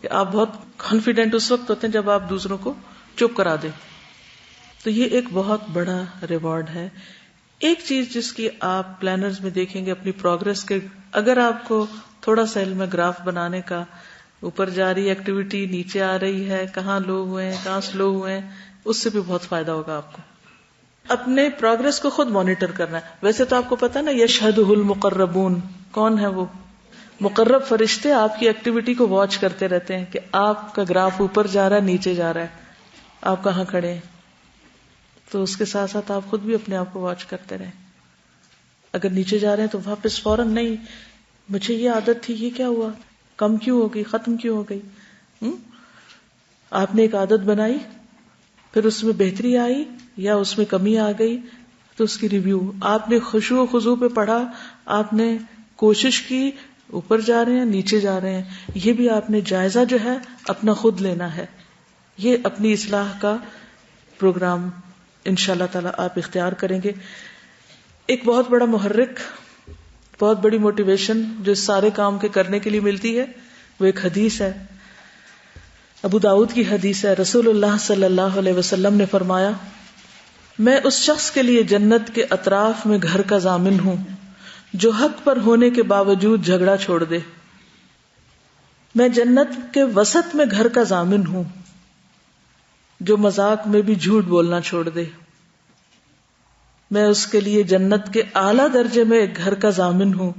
کہ آپ بہت کانفیڈنٹ اس وقت ہوتے ہیں جب آپ دوسروں کو چپ کرا دیں. تو یہ ایک بہت بڑا ریوارڈ ہے. ایک چیز جس کی آپ پلانرز میں دیکھیں گے اپنی پروگرس کے، اگر آپ کو تھوڑا سا علم ہے گراف بنانے کا، اوپر جا رہی ایکٹیویٹی نیچے آ رہی ہے، کہاں لو ہوئے ہیں کہاں سلو ہوئے ہیں، اس سے بھی بہت فائدہ ہوگا آپ کو. اپنے پروگرس کو خود مانیٹر کرنا ہے. ویسے تو آپ کو پتا نا یشہدہ المقربون، کون ہے وہ؟ مقرب فرشتے آپ کی ایکٹیویٹی کو واچ کرتے رہتے ہیں کہ آپ کا گراف اوپر جا رہا ہے نیچے جا رہا ہے، آپ کہاں کھڑے ہیں. تو اس کے ساتھ ساتھ آپ خود بھی اپنے آپ کو واچ کرتے رہیں. اگر نیچے جا رہے ہیں تو واپس فوراً نہیں مجھے یہ عادت تھی، یہ کیا ہوا، کم کیوں ہو گئی، ختم کیوں ہو گئی. آپ نے ایک عادت بنائی، پھر اس میں بہتری آئی یا اس میں کمی آ گئی تو اس کی ریویو. آپ نے خشوع و خضوع پہ پڑھا، آپ نے کوشش کی، اوپر جا رہے ہیں نیچے جا رہے ہیں، یہ بھی آپ نے جائزہ جو ہے اپنا خود لینا ہے. یہ اپنی اصلاح کا پروگرام انشاءاللہ تعالی آپ اختیار کریں گے. ایک بہت بڑا محرک، بہت بڑی موٹیویشن جو اس سارے کام کے کرنے کے لیے ملتی ہے وہ ایک حدیث ہے. ابو داؤد کی حدیث ہے. رسول اللہ صلی اللہ علیہ وسلم نے فرمایا، میں اس شخص کے لیے جنت کے اطراف میں گھر کا ضامن ہوں جو حق پر ہونے کے باوجود جھگڑا چھوڑ دے. میں جنت کے وسط میں گھر کا ضامن ہوں جو مذاق میں بھی جھوٹ بولنا چھوڑ دے. میں اس کے لیے جنت کے اعلیٰ درجے میں ایک گھر کا ضامن ہوں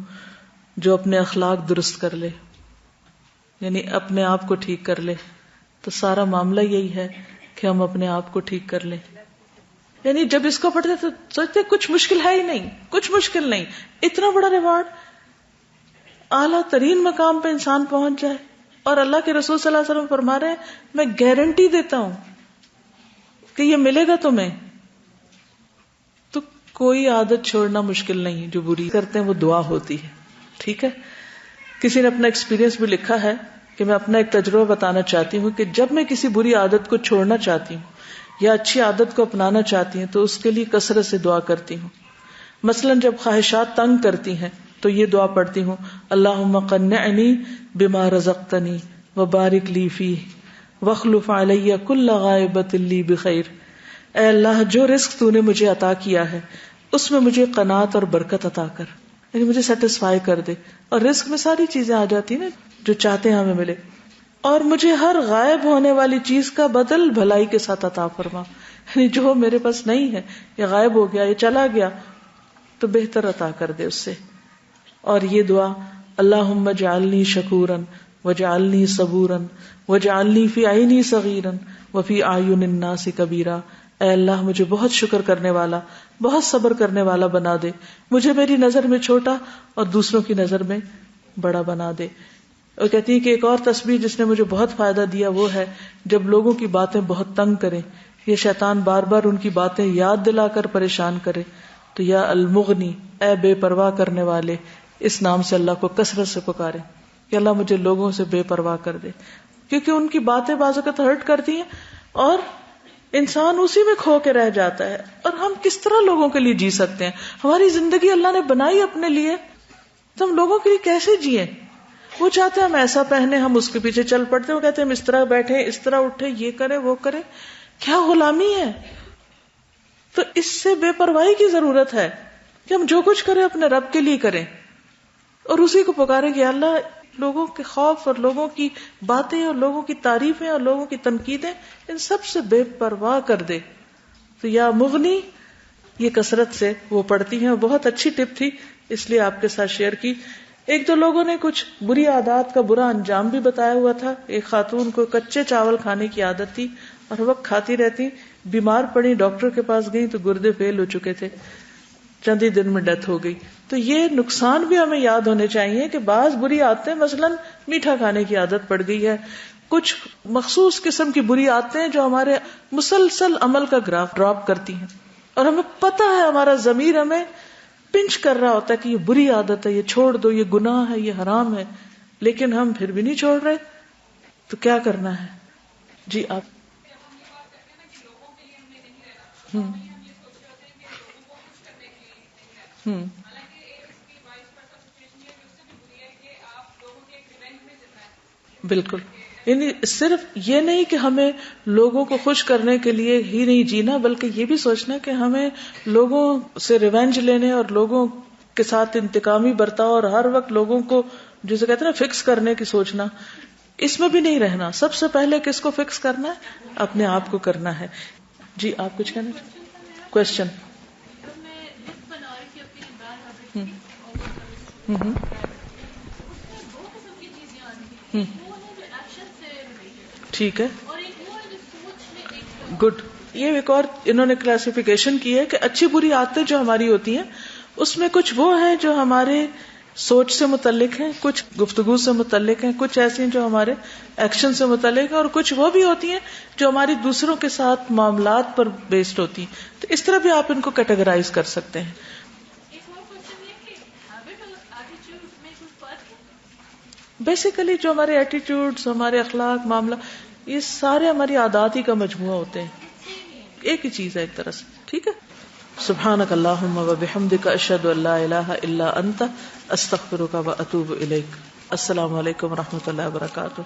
جو اپنے اخلاق درست کر لے، یعنی اپنے آپ کو ٹھیک کر لے. تو سارا معاملہ یہی ہے کہ ہم اپنے آپ کو ٹھیک کر لیں. یعنی جب اس کو پڑھتے تو سوچتے کچھ مشکل ہے ہی نہیں، کچھ مشکل نہیں. اتنا بڑا ریوارڈ، اعلیٰ ترین مقام پہ انسان پہنچ جائے. اور اللہ کے رسول صلی اللہ علیہ وسلم فرما رہے ہیں میں گارنٹی دیتا ہوں کہ یہ ملے گا تمہیں. تو کوئی عادت چھوڑنا مشکل نہیں، جو بری کرتے ہیں وہ دعا ہوتی ہے. ٹھیک ہے. کسی نے اپنا ایکسپیرینس بھی لکھا ہے کہ میں اپنا ایک تجربہ بتانا چاہتی ہوں کہ جب میں کسی بری عادت کو چھوڑنا چاہتی ہوں یا اچھی عادت کو اپنانا چاہتی ہوں تو اس کے لیے کثرت سے دعا کرتی ہوں. مثلا جب خواہشات تنگ کرتی ہیں تو یہ دعا پڑھتی ہوں، اللہم قنعنی بما رزقتنی وبارک لی فیہ واخلف علی کل غائبۃ لی بخیر. اے اللہ جو رزق تو نے مجھے عطا کیا ہے اس میں مجھے قناعت اور برکت عطا کر، یعنی مجھے سیٹسفائی کر دے. اور رزق میں ساری چیزیں آ جاتی ہیں نا جو چاہتے ہیں ہمیں ملے. اور مجھے ہر غائب ہونے والی چیز کا بدل بھلائی کے ساتھ عطا فرما، یعنی جو میرے پاس نہیں ہے یا غائب ہو گیا یا چلا گیا تو بہتر عطا کر دے اس سے. اور یہ دعا اللہم اجعلنی شکورا وجعلنی صبورا وجعلنی فی عینی صغیرا وفی اعین الناس کبیرا. اے اللہ مجھے بہت شکر کرنے والا، بہت صبر کرنے والا بنا دے، مجھے میری نظر میں چھوٹا اور دوسروں کی نظر میں بڑا بنا دے. اور کہتی ہیں کہ ایک اور تسبیح جس نے مجھے بہت فائدہ دیا وہ ہے جب لوگوں کی باتیں بہت تنگ کریں، یہ شیطان بار بار ان کی باتیں یاد دلا کر پریشان کرے، تو یا المغنی، اے بے پرواہ کرنے والے، اس نام سے اللہ کو کثرت سے پکارے کہ اللہ مجھے لوگوں سے بے پرواہ کر دے، کیونکہ ان کی باتیں بعض اوقات ہرٹ کرتی ہیں اور انسان اسی میں کھو کے رہ جاتا ہے. اور ہم کس طرح لوگوں کے لیے جی سکتے ہیں؟ ہماری زندگی اللہ نے بنائی اپنے لیے، تو ہم لوگوں کے لیے کیسے جیئیں؟ وہ چاہتے ہیں ہم ایسا پہنے، ہم اس کے پیچھے چل پڑتے ہیں. وہ کہتے ہیں ہم اس طرح بیٹھے، اس طرح اٹھے، یہ کریں وہ کریں. کیا غلامی ہے؟ تو اس سے بے پرواہی کی ضرورت ہے کہ ہم جو کچھ کریں اپنے رب کے لیے کریں اور اسی کو پکاریں کہ اللہ لوگوں کے خوف اور لوگوں کی باتیں اور لوگوں کی تعریفیں اور لوگوں کی تنقیدیں ان سب سے بے پرواہ کر دے. تو یا مغنی یہ کثرت سے وہ پڑھتی ہیں، اور بہت اچھی ٹپ تھی اس لیے آپ کے ساتھ شیئر کی. ایک دو لوگوں نے کچھ بری عادات کا برا انجام بھی بتایا ہوا تھا. ایک خاتون کو کچے چاول کھانے کی عادت تھی اور ہر وقت کھاتی رہتی، بیمار پڑی، ڈاکٹر کے پاس گئی تو گردے فیل ہو چکے تھے، چند ہی دن میں ڈیتھ ہو گئی. تو یہ نقصان بھی ہمیں یاد ہونے چاہیے کہ بعض بری عادتیں، مثلا میٹھا کھانے کی عادت پڑ گئی ہے، کچھ مخصوص قسم کی بری عادتیں جو ہمارے مسلسل عمل کا گراف ڈراپ کرتی ہیں، اور ہمیں پتہ ہے، ہمارا ضمیر ہمیں پنچ کر رہا ہوتا ہے کہ یہ بری عادت ہے، یہ چھوڑ دو، یہ گناہ ہے، یہ حرام ہے، لیکن ہم پھر بھی نہیں چھوڑ رہے. تو کیا کرنا ہے؟ جی آپ. بالکل، یعنی صرف یہ نہیں کہ ہمیں لوگوں کو خوش کرنے کے لیے ہی نہیں جینا، بلکہ یہ بھی سوچنا کہ ہمیں لوگوں سے ریونج لینے اور لوگوں کے ساتھ انتقامی برتاؤ اور ہر وقت لوگوں کو جسے کہتے ہیں نا فکس کرنے کی سوچنا، اس میں بھی نہیں رہنا. سب سے پہلے کس کو فکس کرنا ہے؟ اپنے آپ کو کرنا ہے. جی آپ کچھ کہنا چاہتے؟ کوشچن. ٹھیک ہے، گڈ. یہ ایک اور انہوں نے کلاسیفیکیشن کی ہے کہ اچھی بری عادتیں جو ہماری ہوتی ہیں اس میں کچھ وہ ہیں جو ہمارے سوچ سے متعلق ہیں، کچھ گفتگو سے متعلق ہیں، کچھ ایسی ہیں جو ہمارے ایکشن سے متعلق ہیں، اور کچھ وہ بھی ہوتی ہیں جو ہماری دوسروں کے ساتھ معاملات پر بیسڈ ہوتی ہیں. تو اس طرح بھی آپ ان کو کیٹیگرائز کر سکتے ہیں. بیسیکلی جو ہمارے ایٹیٹیوڈز، ہمارے اخلاق، معاملہ، یہ سارے ہماری عادات ہی کا مجموعہ ہوتے ہیں، ایک ہی چیز ہے ایک طرح سے. ٹھیک ہے. سبحانک اللہم و بحمدک، اشہد ان لا الہ الا انت، استغفرک و اتوب الیک. السلام علیکم و رحمۃ اللہ وبرکاتہ.